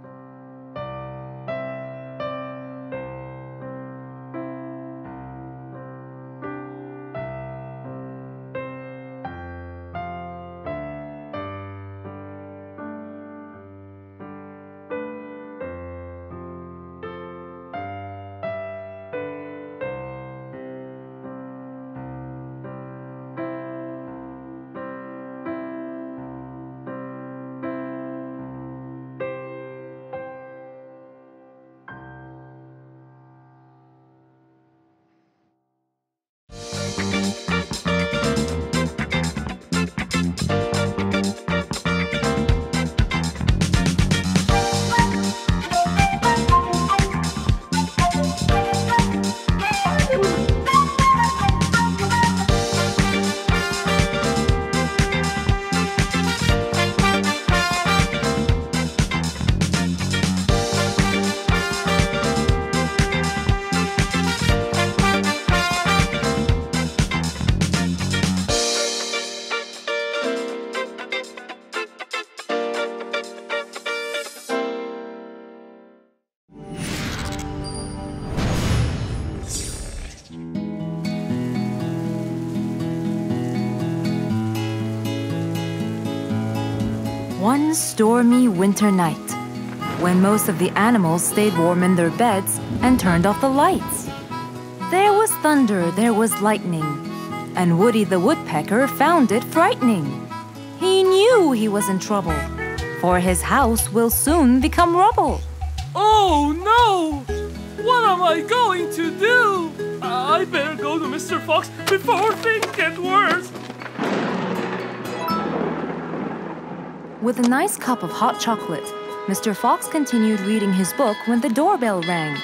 one stormy winter night, when most of the animals stayed warm in their beds and turned off the lights. There was thunder, there was lightning, and Woody the Woodpecker found it frightening. He knew he was in trouble, for his house will soon become rubble. Oh no! What am I going to do? I better go to Mr. Fox before things get worse. With a nice cup of hot chocolate, Mr. Fox continued reading his book when the doorbell rang.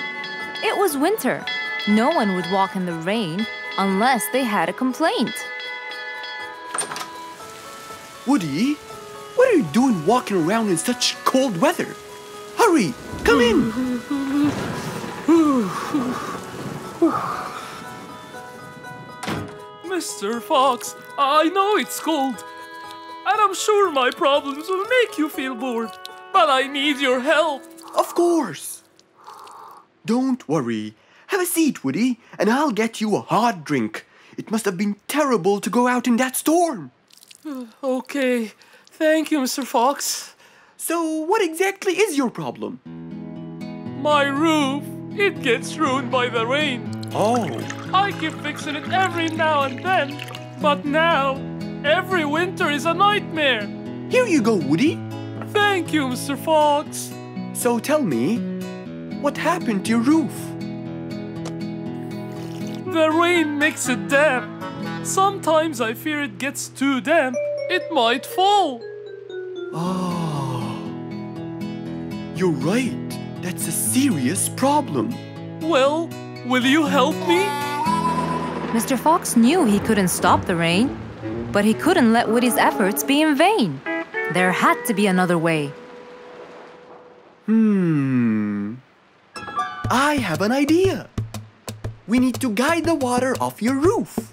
It was winter. No one would walk in the rain unless they had a complaint. Woody, what are you doing walking around in such cold weather? Hurry, come in! Mr. Fox, I know it's cold, and I'm sure my problems will make you feel bored, but I need your help. Of course! Don't worry. Have a seat, Woody, and I'll get you a hot drink. It must have been terrible to go out in that storm. Okay, thank you, Mr. Fox. So, what exactly is your problem? My roof, it gets ruined by the rain. Oh. I keep fixing it every now and then, but now, every winter is a nightmare. Here you go, Woody. Thank you, Mr. Fox. So tell me, what happened to your roof? The rain makes it damp. Sometimes I fear it gets too damp. It might fall. Oh. You're right. That's a serious problem. Well, will you help me? Mr. Fox knew he couldn't stop the rain, but he couldn't let Woody's efforts be in vain. There had to be another way. I have an idea. We need to guide the water off your roof.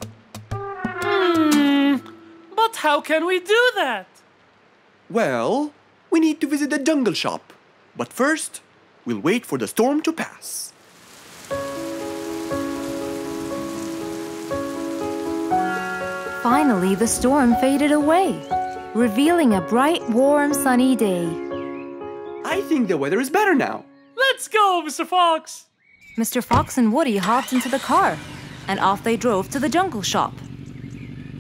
But how can we do that? Well, we need to visit the jungle shop. But first, we'll wait for the storm to pass. Finally, the storm faded away, revealing a bright, warm, sunny day. I think the weather is better now. Let's go, Mr. Fox. Mr. Fox and Woody hopped into the car, and off they drove to the jungle shop.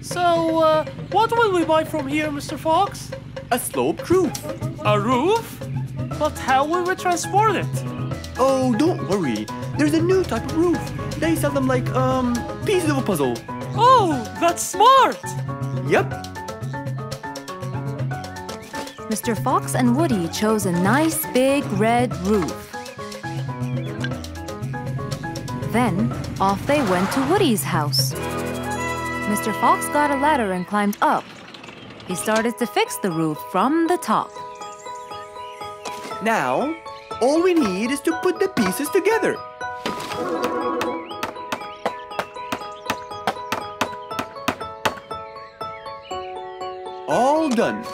So, what will we buy from here, Mr. Fox? A sloped roof. A roof? But how will we transport it? Oh, don't worry. There's a new type of roof. They sell them like, pieces of a puzzle. Oh, that's smart! Yep. Mr. Fox and Woody chose a nice big red roof. Then, off they went to Woody's house. Mr. Fox got a ladder and climbed up. He started to fix the roof from the top. Now, all we need is to put the pieces together. All done.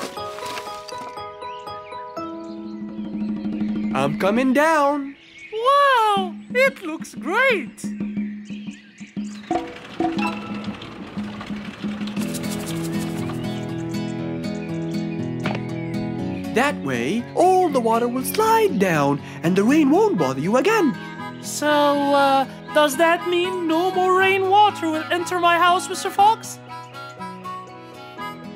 I'm coming down. Wow, it looks great! That way, all the water will slide down and the rain won't bother you again. So, does that mean no more rainwater will enter my house, Mr. Fox?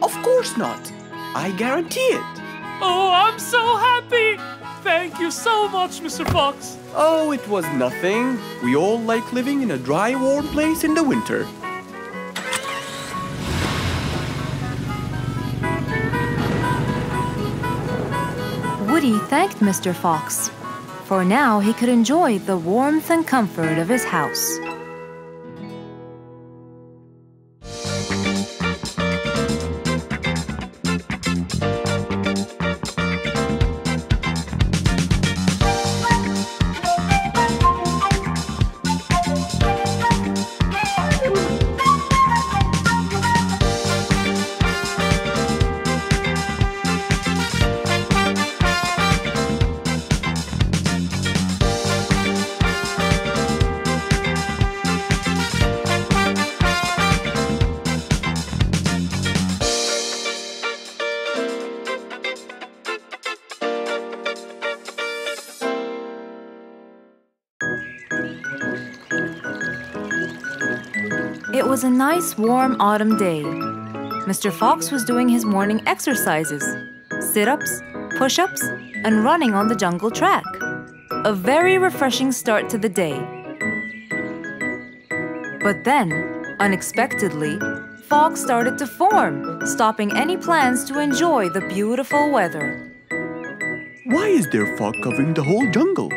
Of course not. I guarantee it. Oh, I'm so happy! Thank you so much, Mr. Fox. Oh, it was nothing. We all like living in a dry, warm place in the winter. Woody thanked Mr. Fox, for now he could enjoy the warmth and comfort of his house. It was a nice warm autumn day. Mr. Fox was doing his morning exercises, sit-ups, push-ups, and running on the jungle track. A very refreshing start to the day. But then, unexpectedly, fog started to form, stopping any plans to enjoy the beautiful weather. Why is there fog covering the whole jungle?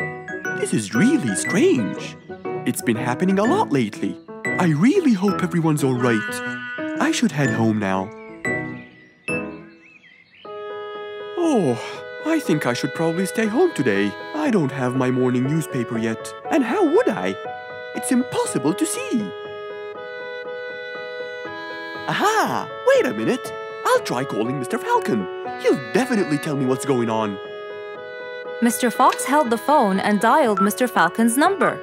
This is really strange. It's been happening a lot lately. I really hope everyone's all right. I should head home now. Oh, I think I should probably stay home today. I don't have my morning newspaper yet. And how would I? It's impossible to see. Aha! Wait a minute. I'll try calling Mr. Falcon. He'll definitely tell me what's going on. Mr. Fox held the phone and dialed Mr. Falcon's number.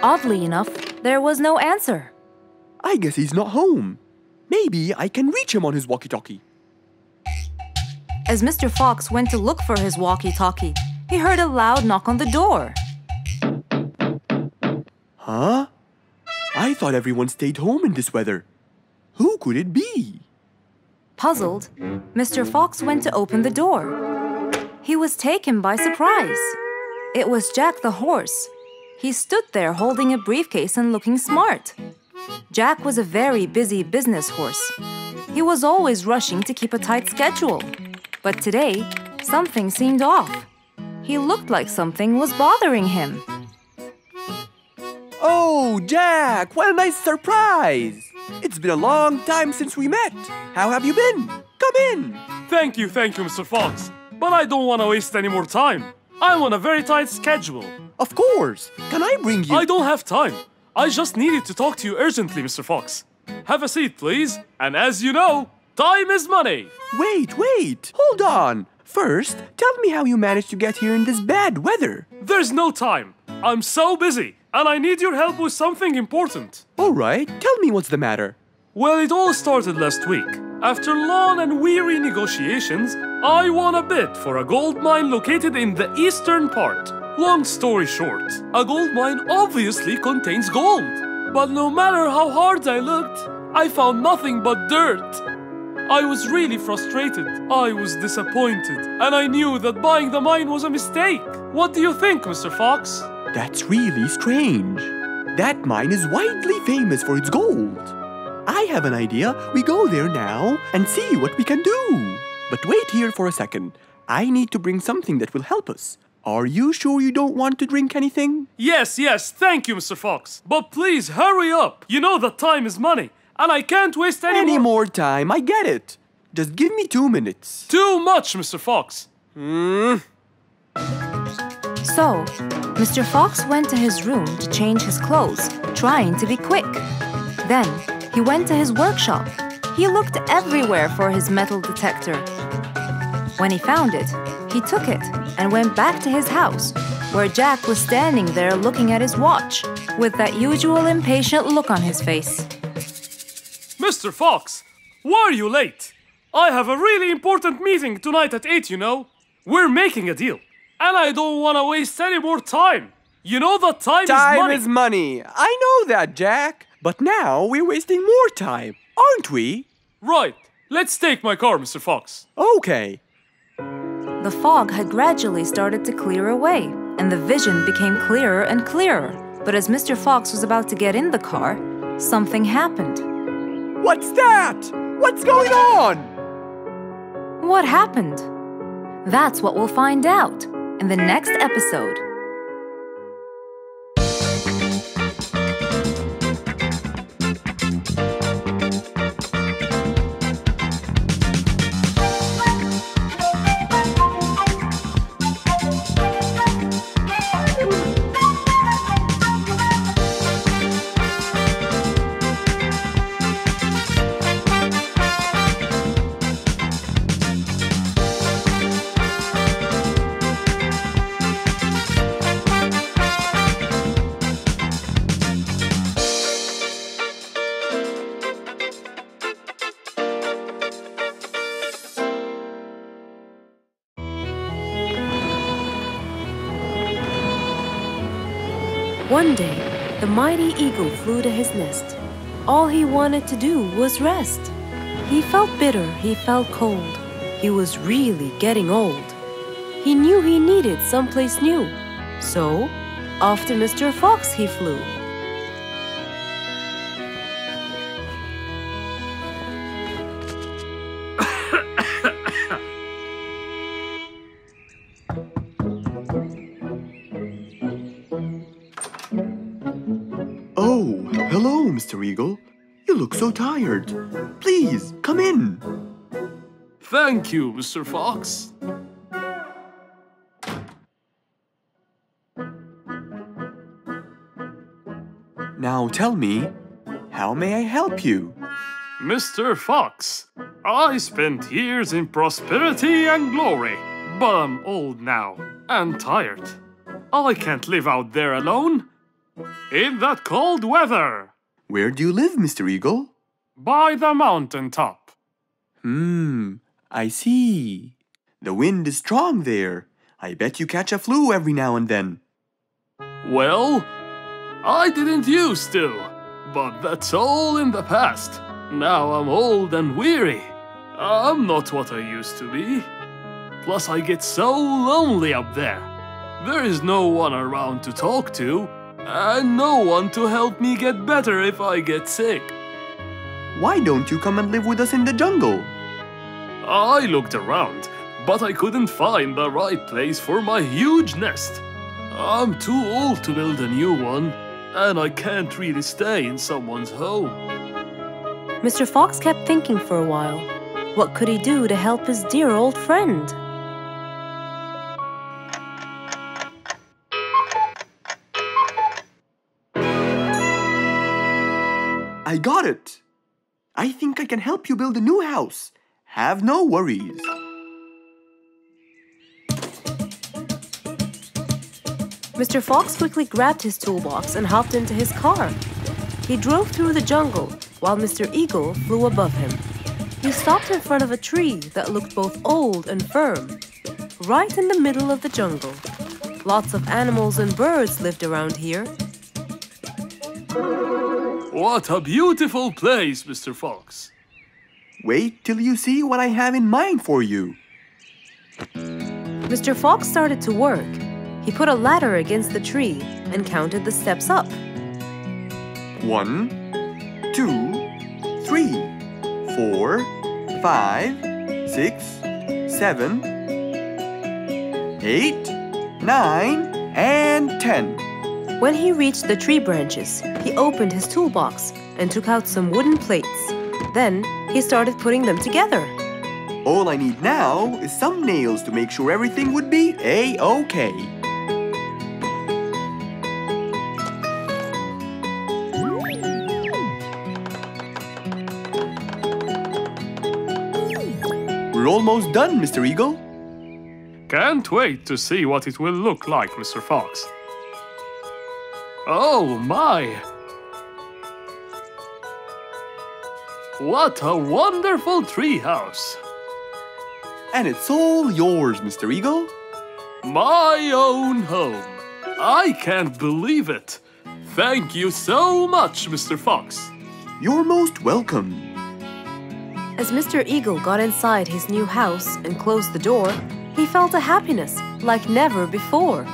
Oddly enough, there was no answer. I guess he's not home. Maybe I can reach him on his walkie-talkie. As Mr. Fox went to look for his walkie-talkie, he heard a loud knock on the door. Huh? I thought everyone stayed home in this weather. Who could it be? Puzzled, Mr. Fox went to open the door. He was taken by surprise. It was Jack the horse. He stood there holding a briefcase and looking smart. Jack was a very busy business horse. He was always rushing to keep a tight schedule. But today, something seemed off. He looked like something was bothering him. Oh, Jack, what a nice surprise! It's been a long time since we met. How have you been? Come in. Thank you, Mr. Fox. But I don't want to waste any more time. I'm on a very tight schedule. Of course. Can I bring you... I don't have time. I just needed to talk to you urgently, Mr. Fox. Have a seat, please. And as you know, time is money. Wait. Hold on. First, tell me how you managed to get here in this bad weather. There's no time. I'm so busy, and I need your help with something important. All right, tell me what's the matter. Well, it all started last week. After long and weary negotiations, I won a bid for a gold mine located in the eastern part. Long story short, a gold mine obviously contains gold. But no matter how hard I looked, I found nothing but dirt. I was really frustrated. I was disappointed. And I knew that buying the mine was a mistake. What do you think, Mr. Fox? That's really strange. That mine is widely famous for its gold. I have an idea. We go there now and see what we can do. But wait here for a second. I need to bring something that will help us. Are you sure you don't want to drink anything? Yes, thank you, Mr. Fox. But please, hurry up. You know that time is money, and I can't waste any more time. I get it. Just give me 2 minutes. Too much, Mr. Fox. So, Mr. Fox went to his room to change his clothes, trying to be quick. Then, he went to his workshop. He looked everywhere for his metal detector. When he found it, he took it and went back to his house, where Jack was standing there looking at his watch, with that usual impatient look on his face. Mr. Fox, why are you late? I have a really important meeting tonight at 8, you know. We're making a deal, and I don't want to waste any more time. You know that time is money. Time is money. I know that, Jack. But now we're wasting more time, aren't we? Right. Let's take my car, Mr. Fox. Okay. The fog had gradually started to clear away, and the vision became clearer and clearer. But as Mr. Fox was about to get in the car, something happened. What's that? What's going on? What happened? That's what we'll find out in the next episode. One day, the mighty eagle flew to his nest. All he wanted to do was rest. He felt bitter, he felt cold. He was really getting old. He knew he needed someplace new. So, off to Mr. Fox he flew. Oh, hello, Mr. Eagle. You look so tired. Please, come in. Thank you, Mr. Fox. Now tell me, how may I help you? Mr. Fox, I spent years in prosperity and glory, but I'm old now and tired. I can't live out there alone in that cold weather. Where do you live, Mr. Eagle? By the mountain top. I see. The wind is strong there. I bet you catch a flu every now and then. Well, I didn't used to, but that's all in the past. Now I'm old and weary. I'm not what I used to be. Plus I get so lonely up there. There is no one around to talk to, and no one to help me get better if I get sick. Why don't you come and live with us in the jungle? I looked around, but I couldn't find the right place for my huge nest. I'm too old to build a new one, and I can't really stay in someone's home. Mr. Fox kept thinking for a while. What could he do to help his dear old friend? I got it! I think I can help you build a new house. Have no worries. Mr. Fox quickly grabbed his toolbox and hopped into his car. He drove through the jungle while Mr. Eagle flew above him. He stopped in front of a tree that looked both old and firm, right in the middle of the jungle. Lots of animals and birds lived around here. What a beautiful place, Mr. Fox. Wait till you see what I have in mind for you. Mr. Fox started to work. He put a ladder against the tree and counted the steps up. 1, 2, 3, 4, 5, 6, 7, 8, 9, and 10. When he reached the tree branches, he opened his toolbox and took out some wooden plates. Then he started putting them together. All I need now is some nails to make sure everything would be A-OK. We're almost done, Mr. Eagle. Can't wait to see what it will look like, Mr. Fox. Oh my! What a wonderful treehouse! And it's all yours, Mr. Eagle. My own home. I can't believe it. Thank you so much, Mr. Fox. You're most welcome. As Mr. Eagle got inside his new house and closed the door, he felt a happiness like never before.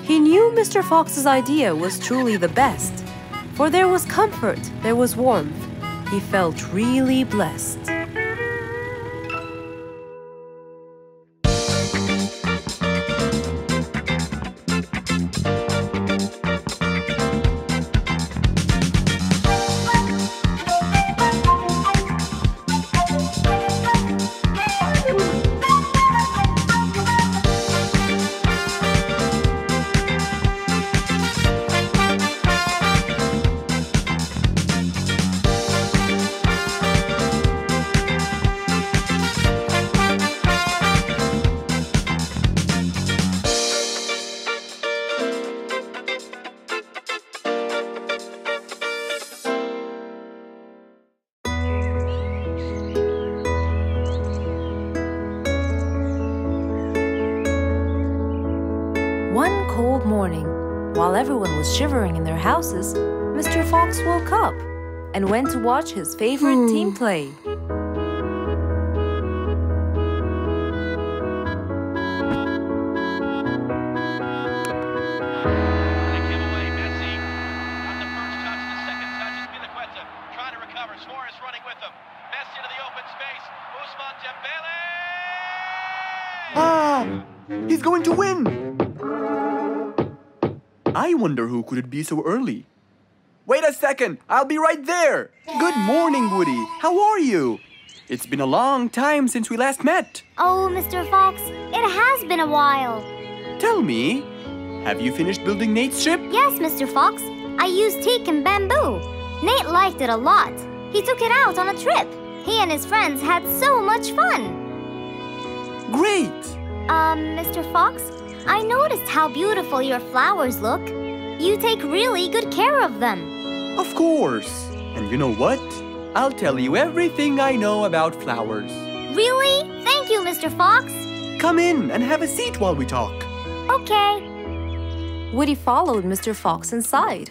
He knew Mr. Fox's idea was truly the best, for there was comfort, there was warmth. He felt really blessed. One cold morning, While everyone was shivering in their houses, Mr. Fox woke up and went to watch his favorite team play. He's going to win! I wonder who could it be so early? Wait a second! I'll be right there! Good morning, Woody! How are you? It's been a long time since we last met. Oh, Mr. Fox, it has been a while. Tell me, have you finished building Nate's ship? Yes, Mr. Fox. I used teak and bamboo. Nate liked it a lot. He took it out on a trip. He and his friends had so much fun. Great! Mr. Fox, I noticed how beautiful your flowers look. You take really good care of them. Of course. And you know what? I'll tell you everything I know about flowers. Really? Thank you, Mr. Fox. Come in and have a seat while we talk. Okay. Woody followed Mr. Fox inside.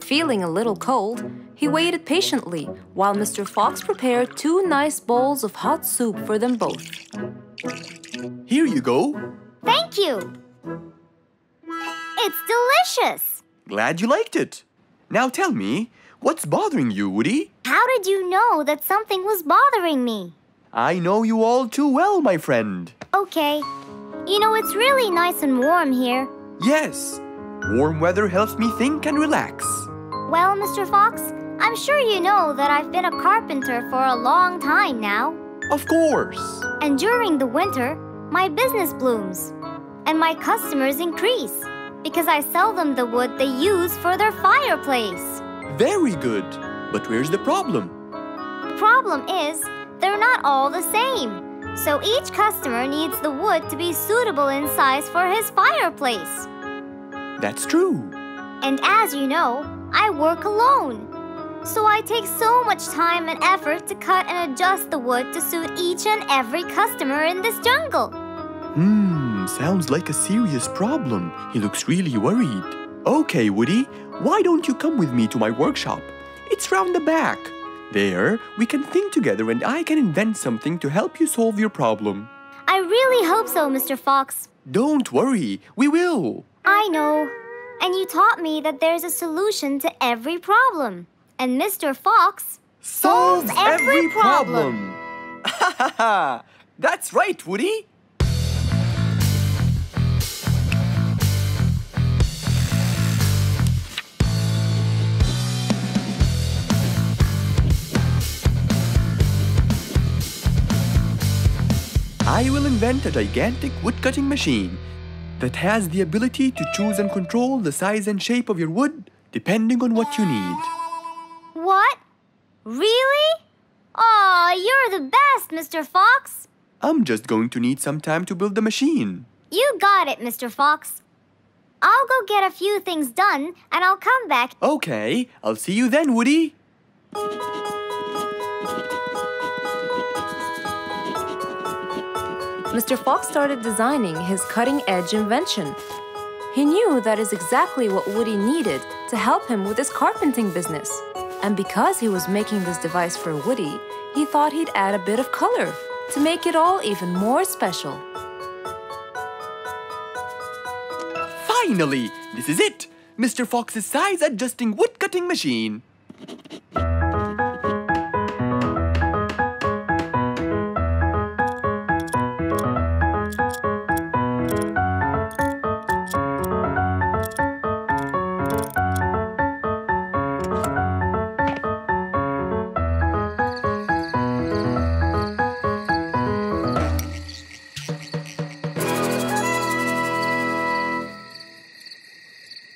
Feeling a little cold, he waited patiently while Mr. Fox prepared 2 nice bowls of hot soup for them both. Here you go. Thank you. It's delicious. Glad you liked it. Now tell me, what's bothering you, Woody? How did you know that something was bothering me? I know you all too well, my friend. Okay. You know, it's really nice and warm here. Yes, warm weather helps me think and relax. Well, Mr. Fox, I'm sure you know that I've been a carpenter for a long time now. Of course. And during the winter, my business blooms. And my customers increase because I sell them the wood they use for their fireplace. Very good. But where's the problem? The problem is, they're not all the same. So each customer needs the wood to be suitable in size for his fireplace. That's true. And as you know, I work alone. So I take so much time and effort to cut and adjust the wood to suit each and every customer in this jungle. Sounds like a serious problem. He looks really worried. Okay, Woody, why don't you come with me to my workshop? It's round the back. There, we can think together and I can invent something to help you solve your problem. I really hope so, Mr. Fox. Don't worry, we will. I know. And you taught me that there's a solution to every problem. And Mr. Fox solves every problem. Ha ha ha! That's right, Woody. I will invent a gigantic wood-cutting machine that has the ability to choose and control the size and shape of your wood depending on what you need. What? Really? Aw, you're the best, Mr. Fox. I'm just going to need some time to build the machine. You got it, Mr. Fox. I'll go get a few things done and I'll come back. Okay, I'll see you then, Woody. Mr. Fox started designing his cutting-edge invention. He knew that is exactly what Woody needed to help him with his carpenting business. And because he was making this device for Woody, he thought he'd add a bit of color to make it all even more special. Finally! This is it! Mr. Fox's size-adjusting wood-cutting machine.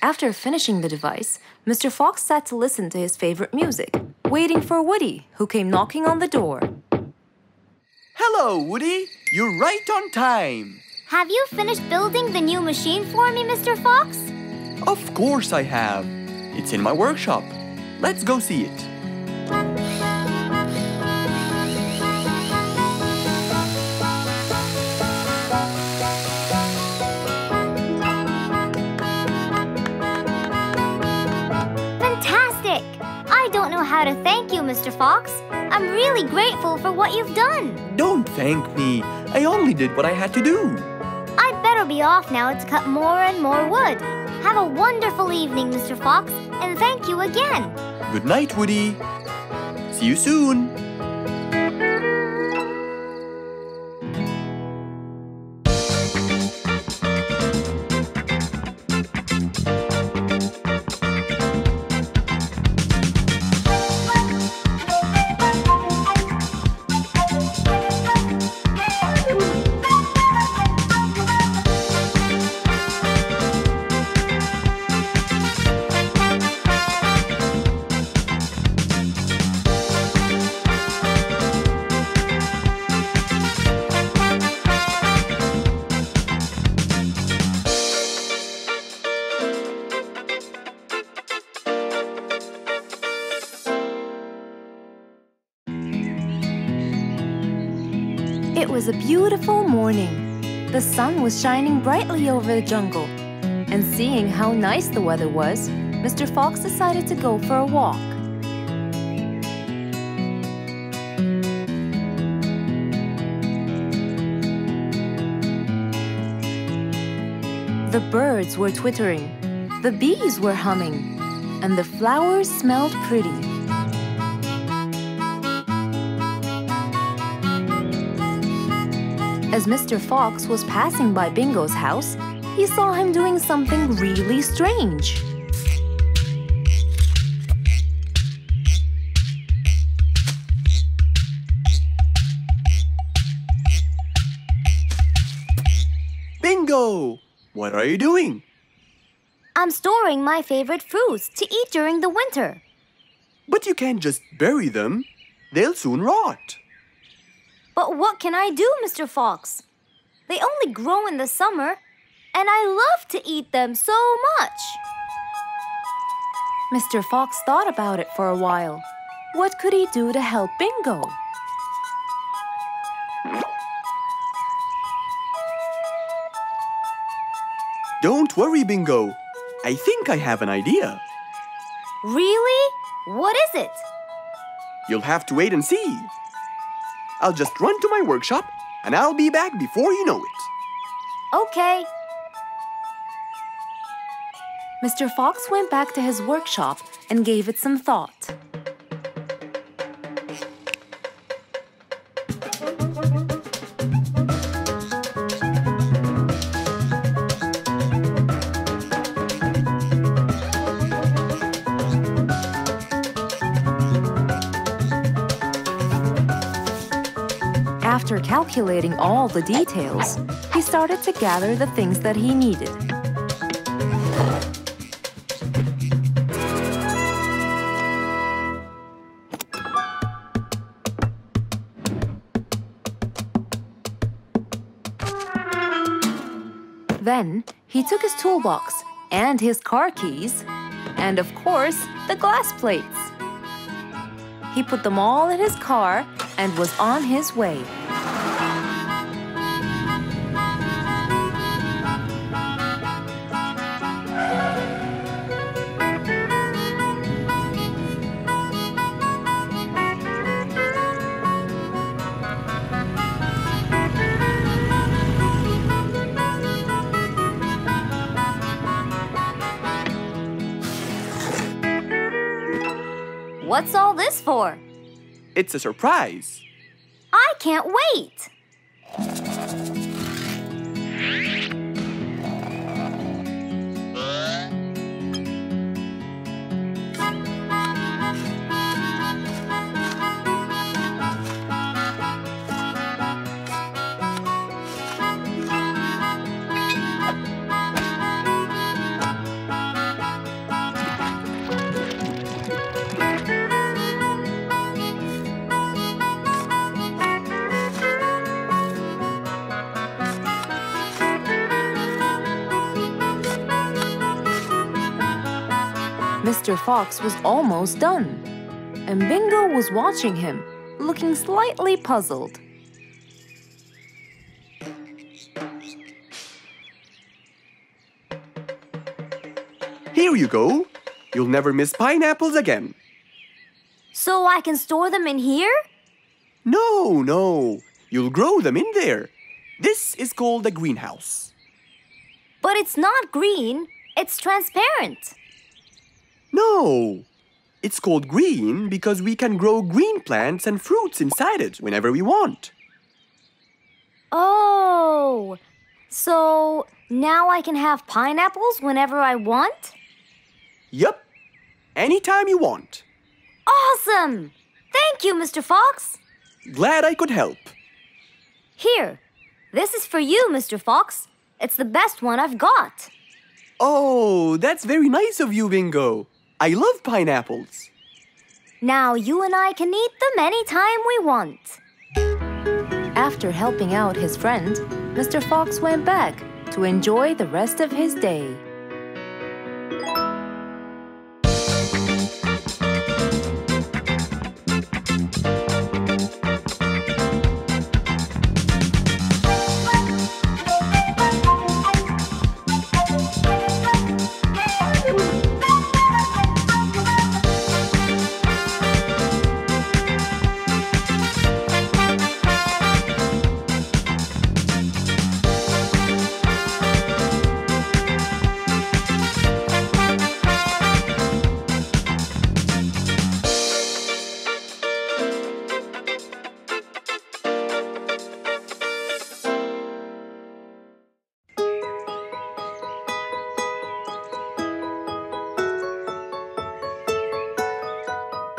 After finishing the device, Mr. Fox sat to listen to his favorite music, waiting for Woody, who came knocking on the door. Hello, Woody. You're right on time. Have you finished building the new machine for me, Mr. Fox? Of course I have. It's in my workshop. Let's go see it. to thank you, Mr. Fox. I'm really grateful for what you've done. Don't thank me. I only did what I had to do. I'd better be off now to cut more and more wood. Have a wonderful evening, Mr. Fox, and thank you again. Good night, Woody. See you soon. It was a beautiful morning. The sun was shining brightly over the jungle. And seeing how nice the weather was, Mr. Fox decided to go for a walk. The birds were twittering, the bees were humming, and the flowers smelled pretty. As Mr. Fox was passing by Bingo's house, he saw him doing something really strange. Bingo! What are you doing? I'm storing my favorite fruits to eat during the winter. But you can't just bury them. They'll soon rot. But what can I do, Mr. Fox? They only grow in the summer, and I love to eat them so much. Mr. Fox thought about it for a while. What could he do to help Bingo? Don't worry, Bingo. I think I have an idea. Really? What is it? You'll have to wait and see. I'll just run to my workshop, and I'll be back before you know it. Okay. Mr. Fox went back to his workshop and gave it some thought. After calculating all the details, he started to gather the things that he needed. Then, he took his toolbox and his car keys, and of course, the glass plates. He put them all in his car and was on his way. What's all this for? It's a surprise. I can't wait! Mr. Fox was almost done, and Bingo was watching him, looking slightly puzzled. Here you go. You'll never miss pineapples again. So I can store them in here? No, no. You'll grow them in there. This is called a greenhouse. But it's not green. It's transparent. No. It's called green because we can grow green plants and fruits inside it whenever we want. Oh, so now I can have pineapples whenever I want? Yup. Anytime you want. Awesome! Thank you, Mr. Fox. Glad I could help. Here, this is for you, Mr. Fox. It's the best one I've got. Oh, that's very nice of you, Bingo. I love pineapples. Now you and I can eat them anytime we want. After helping out his friend, Mr. Fox went back to enjoy the rest of his day.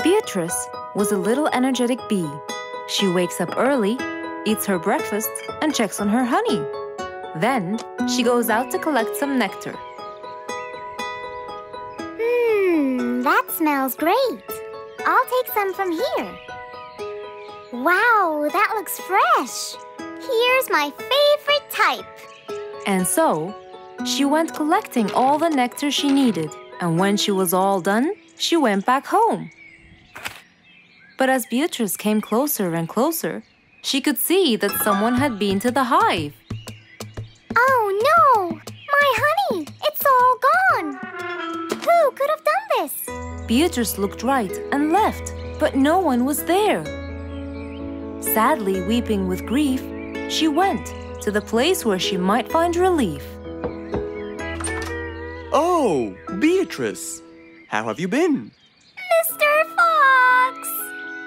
Beatrice was a little energetic bee. She wakes up early, eats her breakfast, and checks on her honey. Then, she goes out to collect some nectar. That smells great. I'll take some from here. Wow, that looks fresh. Here's my favorite type. And so, she went collecting all the nectar she needed, and when she was all done, she went back home. But as Beatrice came closer and closer, she could see that someone had been to the hive. Oh no! My honey! It's all gone! Who could have done this? Beatrice looked right and left, but no one was there. Sadly weeping with grief, she went to the place where she might find relief. Oh, Beatrice. How have you been? Mr. Fox!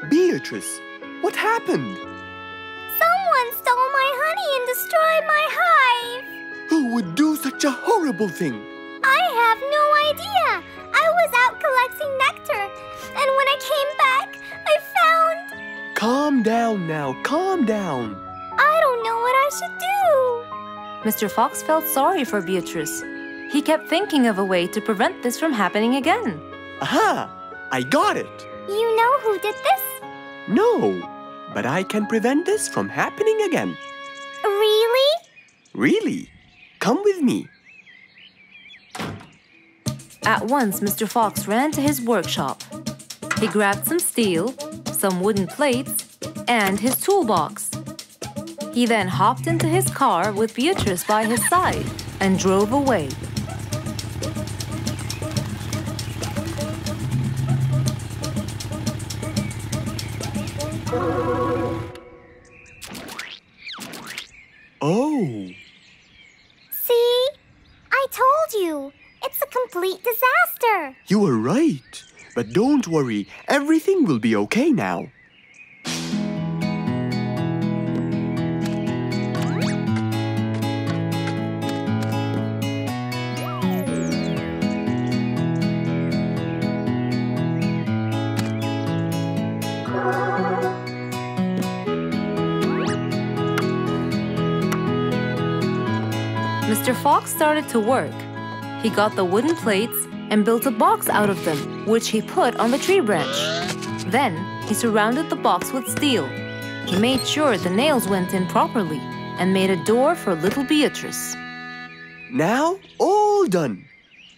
Beatrice, what happened? Someone stole my honey and destroyed my hive! Who would do such a horrible thing? I have no idea! I was out collecting nectar, and when I came back, I found... Calm down now, calm down. I don't know what I should do. Mr. Fox felt sorry for Beatrice. He kept thinking of a way to prevent this from happening again. Aha! I got it! You know who did this? No, but I can prevent this from happening again. Really? Really? Come with me. At once, Mr. Fox ran to his workshop. He grabbed some steel, some wooden plates, and his toolbox. He then hopped into his car with Beatrice by his side and drove away. Oh. See? I told you. It's a complete disaster. You were right. But don't worry, everything will be okay now. Mr. Fox started to work. He got the wooden plates and built a box out of them, which he put on the tree branch. Then, he surrounded the box with steel. He made sure the nails went in properly and made a door for little Beatrice. Now, all done.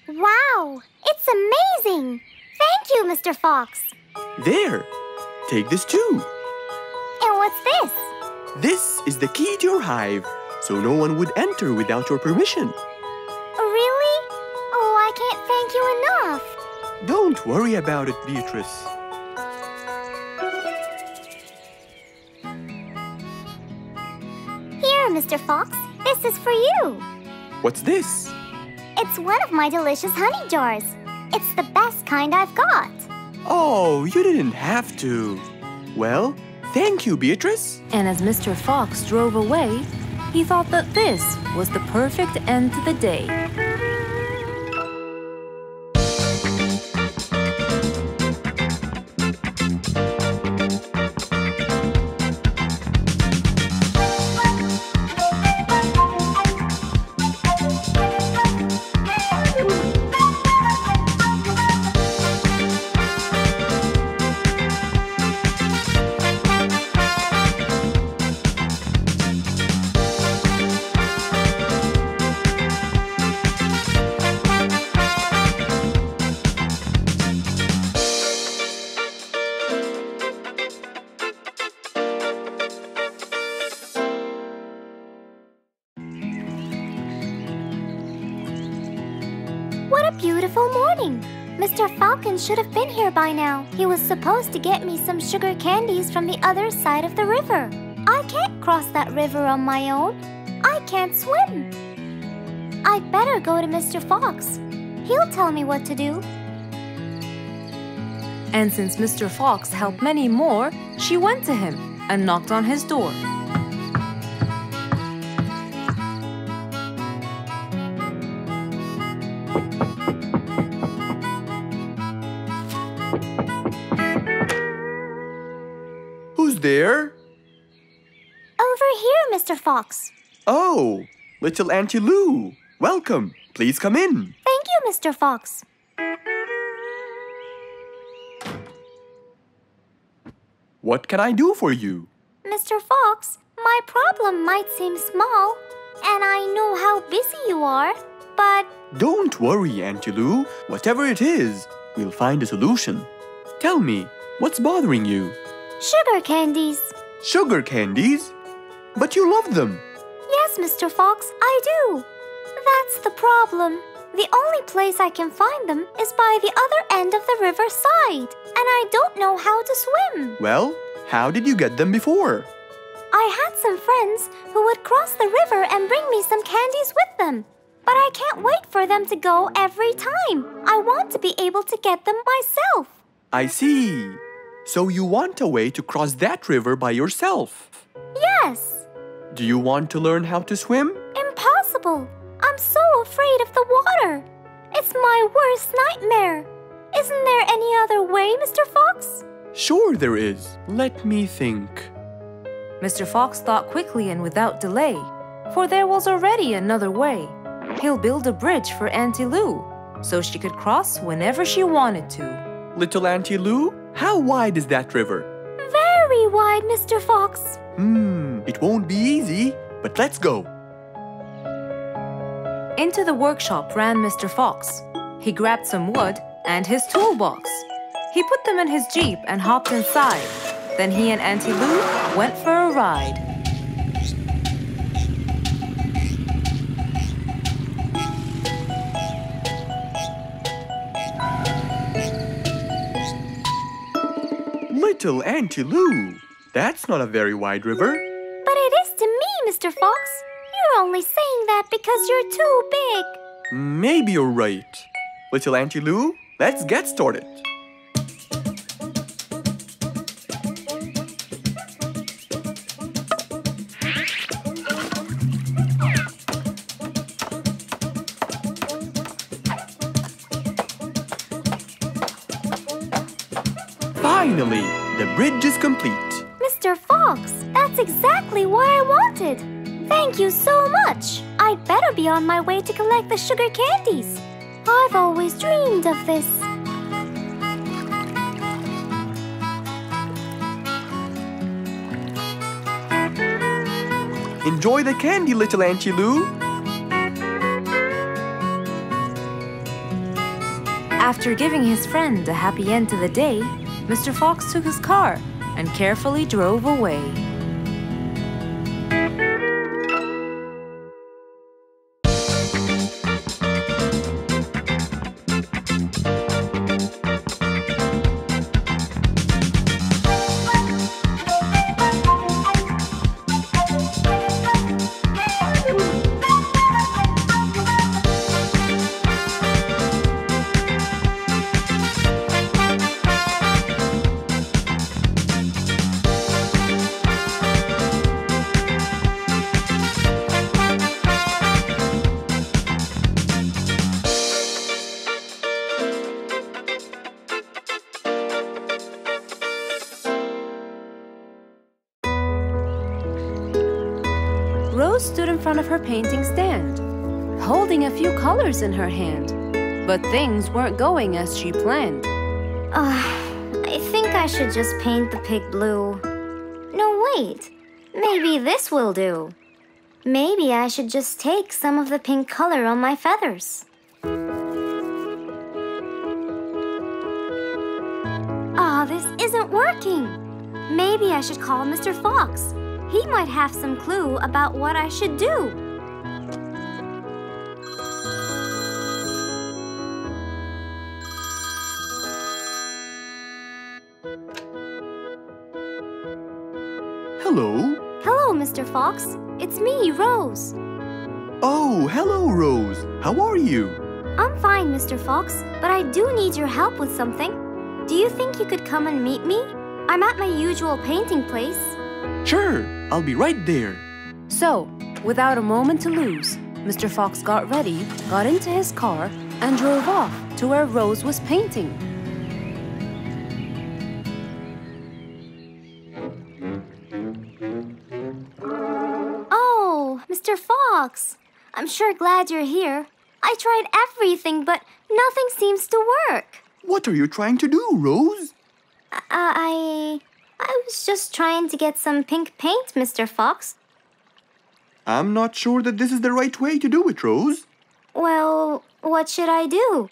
Wow, it's amazing. Thank you, Mr. Fox. There, take this too. And what's this? This is the key to your hive, so no one would enter without your permission. Really? Oh, I can't thank you enough. Don't worry about it, Beatrice. Here, Mr. Fox. This is for you. What's this? It's one of my delicious honey jars. It's the best kind I've got. Oh, you didn't have to. Well, thank you, Beatrice. And as Mr. Fox drove away, he thought that this was the perfect end to the day. What a beautiful morning. Mr. Falcon should have been here by now. He was supposed to get me some sugar candies from the other side of the river. I can't cross that river on my own. I can't swim. I'd better go to Mr. Fox. He'll tell me what to do. And since Mr. Fox helped many more, she went to him and knocked on his door. Who's there? Over here, Mr. Fox. Oh, little Auntie Lou. Welcome. Please come in. Thank you, Mr. Fox. What can I do for you? Mr. Fox, my problem might seem small, and I know how busy you are, but Don't worry, Auntie Lou. Whatever it is, we'll find a solution. Tell me, what's bothering you? sugar candies. Sugar candies? But you love them. Yes, Mr. Fox, I do. That's the problem. The only place I can find them is by the other end of the river side, and I don't know how to swim. Well, how did you get them before? I had some friends who would cross the river and bring me some candies with them. But I can't wait for them to go every time. I want to be able to get them myself. I see. So you want a way to cross that river by yourself. Yes. Do you want to learn how to swim? Impossible. I'm so afraid of the water. It's my worst nightmare. Isn't there any other way, Mr. Fox? Sure there is. Let me think. Mr. Fox thought quickly and without delay, for there was already another way. He'll build a bridge for Auntie Lou, so she could cross whenever she wanted to. Little Auntie Lou, how wide is that river? Very wide, Mr. Fox. It won't be easy, but let's go. Into the workshop ran Mr. Fox. He grabbed some wood and his toolbox. He put them in his Jeep and hopped inside. Then he and Auntie Lou went for a ride. Little Auntie Lou, that's not a very wide river. But it is to me, Mr. Fox. You're only saying that because you're too big. Maybe you're right. Little Auntie Lou, let's get started. Finally, the bridge is complete. Mr. Fox, that's exactly what I wanted. Thank you so much. I'd better be on my way to collect the sugar candies. I've always dreamed of this. Enjoy the candy, little Auntie Lou. After giving his friend a happy end to the day, Mr. Fox took his car and carefully drove away. Rose stood in front of her painting stand, holding a few colors in her hand. But things weren't going as she planned. I think I should just paint the pig blue. No, wait. Maybe this will do. Maybe I should just take some of the pink color on my feathers. This isn't working. Maybe I should call Mr. Fox. He might have some clue about what I should do. Hello? Hello, Mr. Fox. It's me, Rose. Oh, hello, Rose. How are you? I'm fine, Mr. Fox, but I do need your help with something. Do you think you could come and meet me? I'm at my usual painting place. Sure, I'll be right there. So, without a moment to lose, Mr. Fox got ready, got into his car, and drove off to where Rose was painting. Oh, Mr. Fox. I'm sure glad you're here. I tried everything, but nothing seems to work. What are you trying to do, Rose? I was just trying to get some pink paint, Mr. Fox. I'm not sure that this is the right way to do it, Rose. Well, what should I do?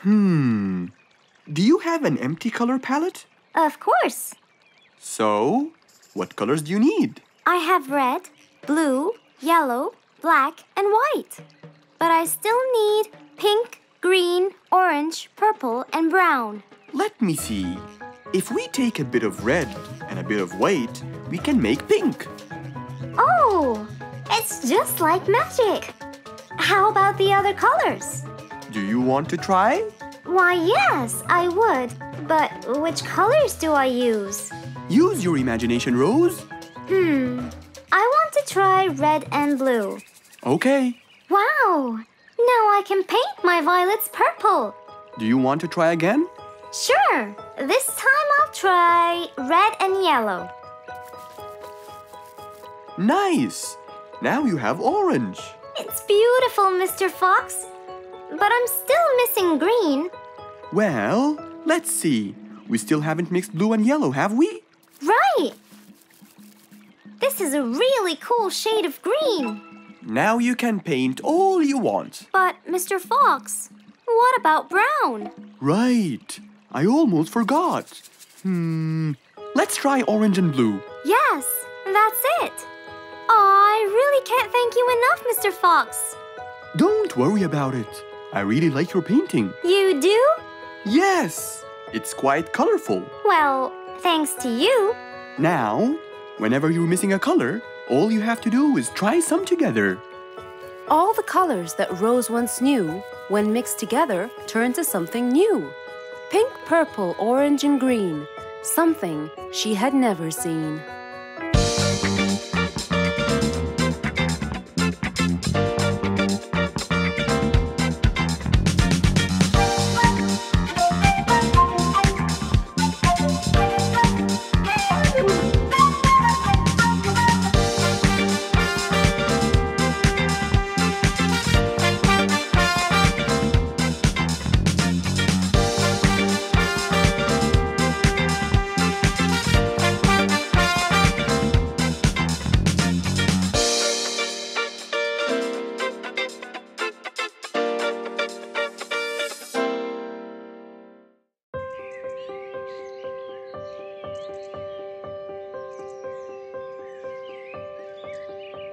Do you have an empty color palette? Of course. So, what colors do you need? I have red, blue, yellow, black, and white. But I still need pink, green, orange, purple, and brown. Let me see. If we take a bit of red and a bit of white, we can make pink. Oh, it's just like magic. How about the other colors? Do you want to try? Why, yes, I would. But which colors do I use? Use your imagination, Rose. I want to try red and blue. Okay. Wow! Now I can paint my violets purple. Do you want to try again? Sure. This time I'll try red and yellow. Nice! Now you have orange. It's beautiful, Mr. Fox. But I'm still missing green. Well, let's see. We still haven't mixed blue and yellow, have we? Right! This is a really cool shade of green. Now you can paint all you want. But, Mr. Fox, what about brown? Right. I almost forgot. Let's try orange and blue. Yes, that's it. I really can't thank you enough, Mr. Fox. Don't worry about it. I really like your painting. You do? Yes, it's quite colorful. Well, thanks to you. Now, whenever you're missing a color, all you have to do is try some together. All the colors that Rose once knew, when mixed together, turned to something new. Pink, purple, orange, and green. Something she had never seen.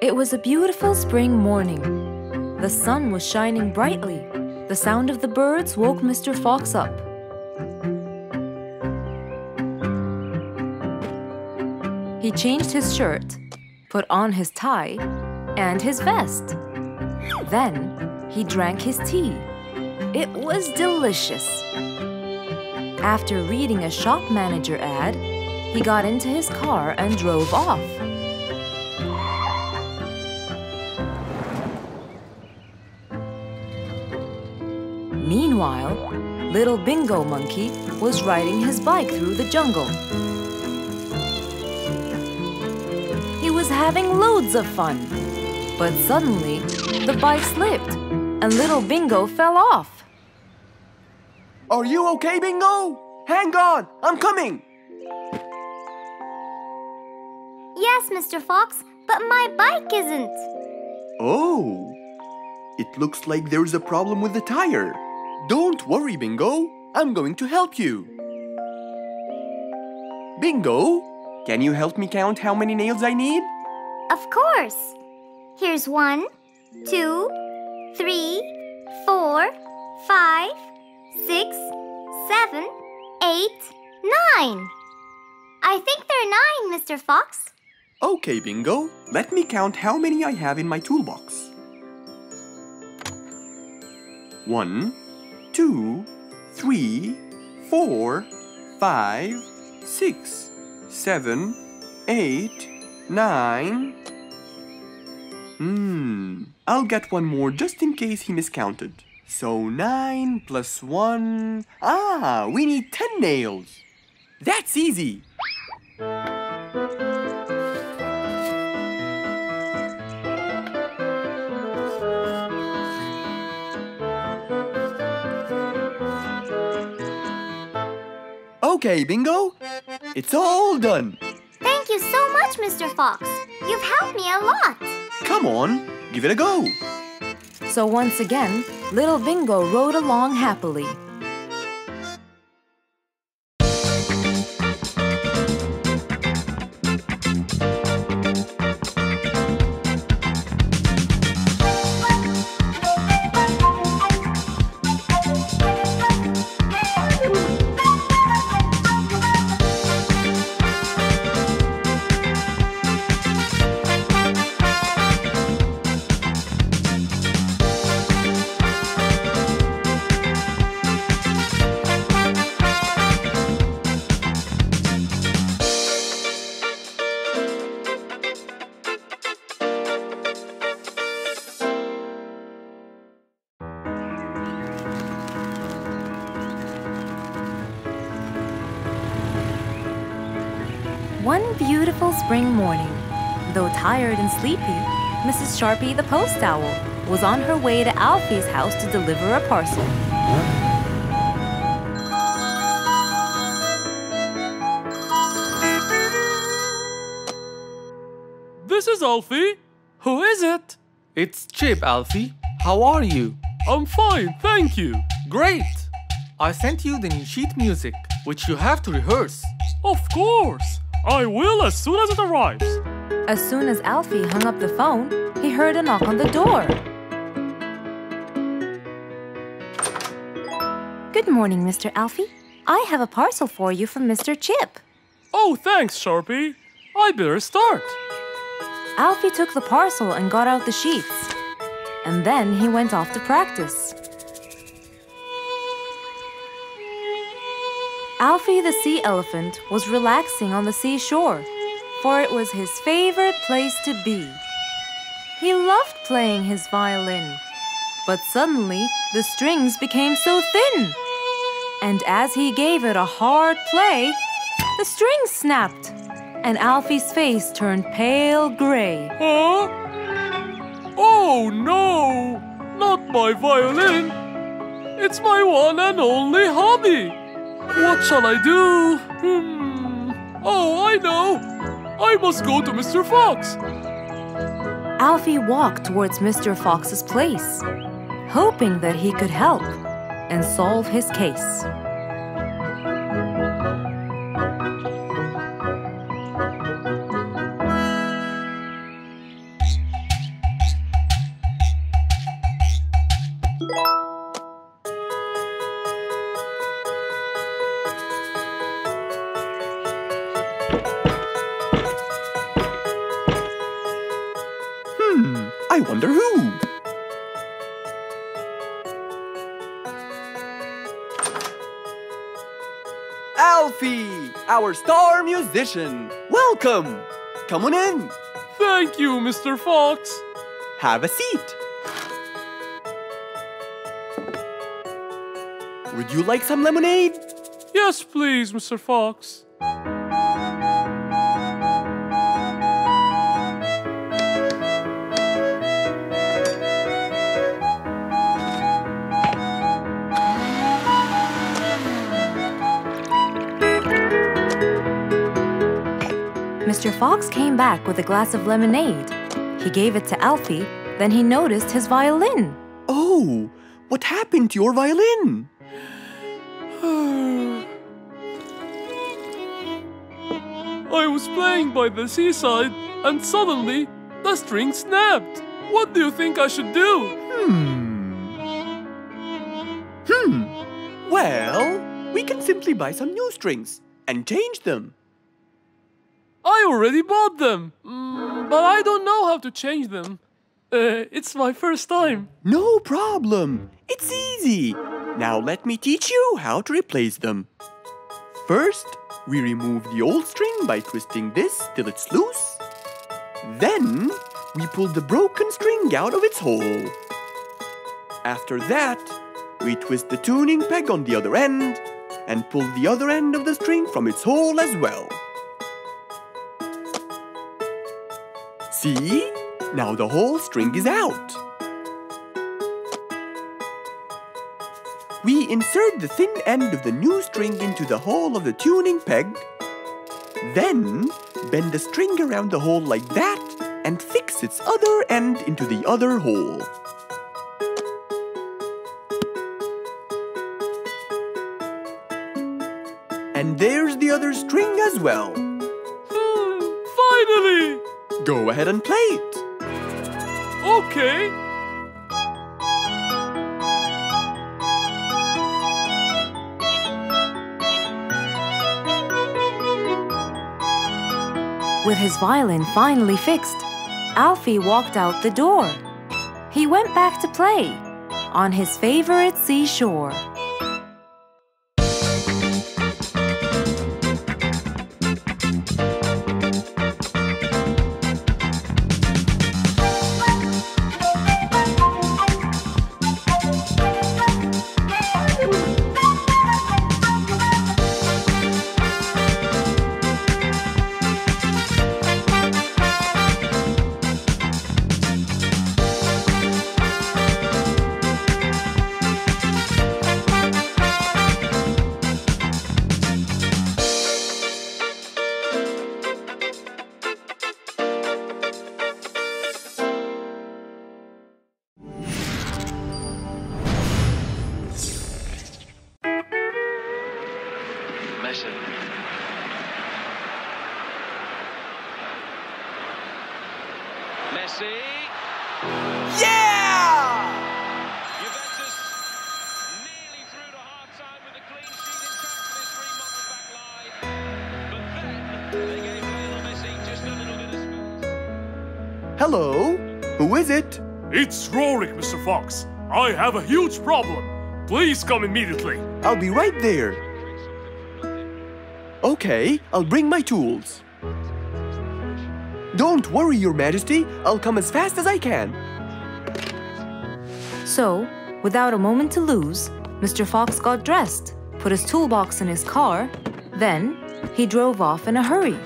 It was a beautiful spring morning. The sun was shining brightly. The sound of the birds woke Mr. Fox up. He changed his shirt, put on his tie, and his vest. Then he drank his tea. It was delicious. After reading a shop manager ad, he got into his car and drove off. Meanwhile, little Bingo Monkey was riding his bike through the jungle. He was having loads of fun. But suddenly, the bike slipped, and little Bingo fell off. Are you okay, Bingo? Hang on, I'm coming. Yes, Mr. Fox, but my bike isn't. Oh, it looks like there's a problem with the tire. Don't worry, Bingo. I'm going to help you. Bingo, can you help me count how many nails I need? Of course. Here's 1, 2, 3, 4, 5, 6, 7, 8, 9. I think they're 9, Mr. Fox. Okay, Bingo. Let me count how many I have in my toolbox. 1, 2, 3, 4, 5, 6, 7, 8, 9. I'll get one more just in case he miscounted. So 9 plus 1. We need 10 nails. That's easy. Okay, Bingo. It's all done. Thank you so much, Mr. Fox. You've helped me a lot. Come on, give it a go. So once again, little Bingo rode along happily. One beautiful spring morning, though tired and sleepy, Mrs. Sharpie the post owl was on her way to Alfie's house to deliver a parcel. This is Alfie. Who is it? It's Chip, Alfie. How are you? I'm fine, thank you. Great! I sent you the new sheet music, which you have to rehearse. Of course. I will as soon as it arrives. As soon as Alfie hung up the phone, he heard a knock on the door. Good morning, Mr. Alfie. I have a parcel for you from Mr. Chip. Oh, thanks, Sharpie. I better start. Alfie took the parcel and got out the sheets. And then he went off to practice. Alfie the sea elephant was relaxing on the seashore, for it was his favorite place to be. He loved playing his violin, but suddenly the strings became so thin. And as he gave it a hard play, the strings snapped, and Alfie's face turned pale gray. Huh? Oh no! Not my violin! It's my one and only hobby! What shall I do? Oh, I know! I must go to Mr. Fox! Alfie walked towards Mr. Fox's place, hoping that he could help and solve his case. I wonder who? Alfie, our star musician. Welcome. Come on in. Thank you, Mr. Fox. Have a seat. Would you like some lemonade? Yes, please, Mr. Fox. Fox came back with a glass of lemonade. He gave it to Alfie, then he noticed his violin. Oh, what happened to your violin? I was playing by the seaside and suddenly the string snapped. What do you think I should do? Well, we can simply buy some new strings and change them. I already bought them, but I don't know how to change them. It's my first time. No problem. It's easy. Now let me teach you how to replace them. First, we remove the old string by twisting this till it's loose. Then, we pull the broken string out of its hole. After that, we twist the tuning peg on the other end and pull the other end of the string from its hole as well. See? Now the whole string is out. We insert the thin end of the new string into the hole of the tuning peg. Then, bend the string around the hole like that and fix its other end into the other hole. And there's the other string as well. Finally! Go ahead and play it. Okay. With his violin finally fixed, Alfie walked out the door. He went back to play on his favorite seashore. Messi. Yeah! Juventus nearly through to half-time with a clean sheet intact for this remodeled back line. But then they gave Lionel Messi just a little bit of space. Hello? Who is it? It's Rorik, Mr. Fox. I have a huge problem. Please come immediately. I'll be right there. Okay, I'll bring my tools. Don't worry, Your Majesty. I'll come as fast as I can. So, without a moment to lose, Mr. Fox got dressed, put his toolbox in his car, then he drove off in a hurry.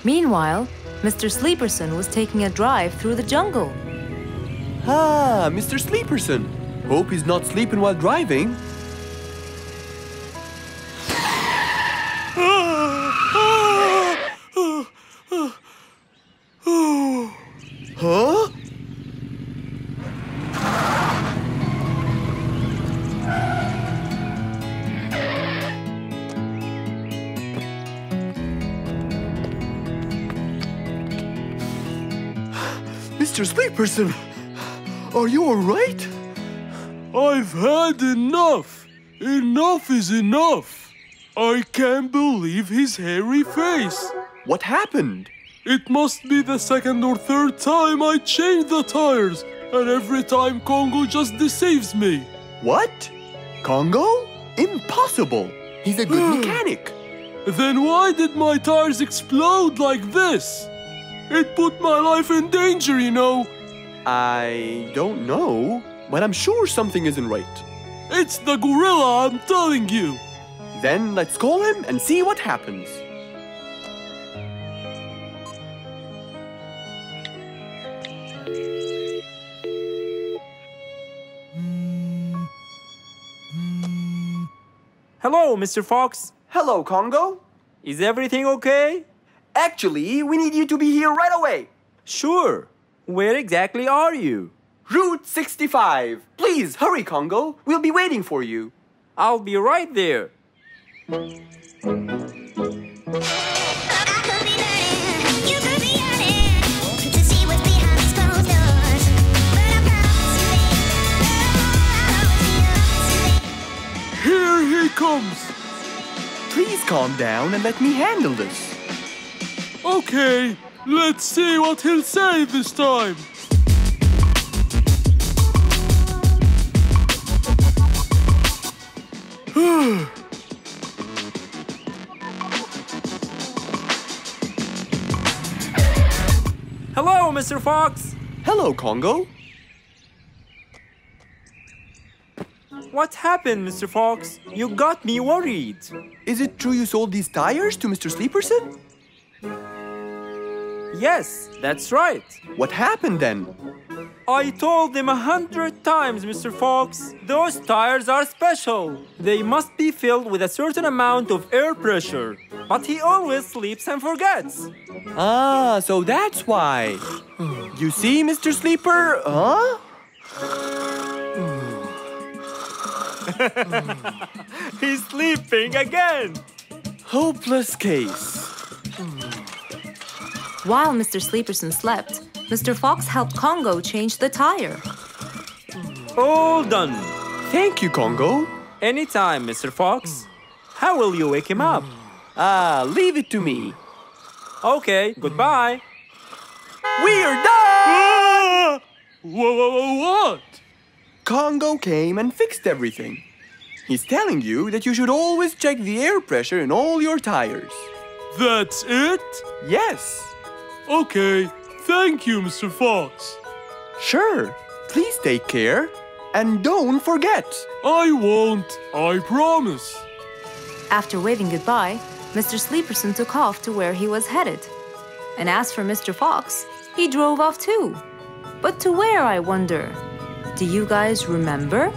Meanwhile, Mr. Sleeperson was taking a drive through the jungle. Ah, Mr. Sleeperson. Hope he's not sleeping while driving. Huh? Mr. Sleeperson, are you all right? I've had enough. Enough is enough. I can't believe his hairy face. What happened? It must be the second or third time I changed the tires, and every time Congo just deceives me. What? Congo? Impossible. He's a good mechanic. Then why did my tires explode like this? It put my life in danger, you know. I don't know, but I'm sure something isn't right. It's the gorilla, I'm telling you. Then let's call him and see what happens. Hello, Mr. Fox. Hello, Congo. Is everything okay? Actually, we need you to be here right away. Sure. Where exactly are you? Route 65. Please, hurry, Congo. We'll be waiting for you. I'll be right there. Here he comes! Please calm down and let me handle this. Okay, let's see what he'll say this time. Hello, Mr. Fox. Hello, Congo. What happened, Mr. Fox? You got me worried. Is it true you sold these tires to Mr. Sleeperson? Yes, that's right. What happened then? I told him 100 times, Mr. Fox. Those tires are special. They must be filled with a certain amount of air pressure. But he always sleeps and forgets. Ah, so that's why. You see, Mr. Sleeper, huh? He's sleeping again. Hopeless case. While Mr. Sleeperson slept, Mr. Fox helped Congo change the tire. All done. Thank you, Congo. Anytime, Mr. Fox. How will you wake him up? Leave it to me. Okay, goodbye. We're done! What? Congo came and fixed everything. He's telling you that you should always check the air pressure in all your tires. That's it? Yes. Okay, thank you, Mr. Fox. Sure. Please take care. And don't forget. I won't, I promise. After waving goodbye, Mr. Sleeperson took off to where he was headed. And as for Mr. Fox, he drove off too. But to where, I wonder? Do you guys remember?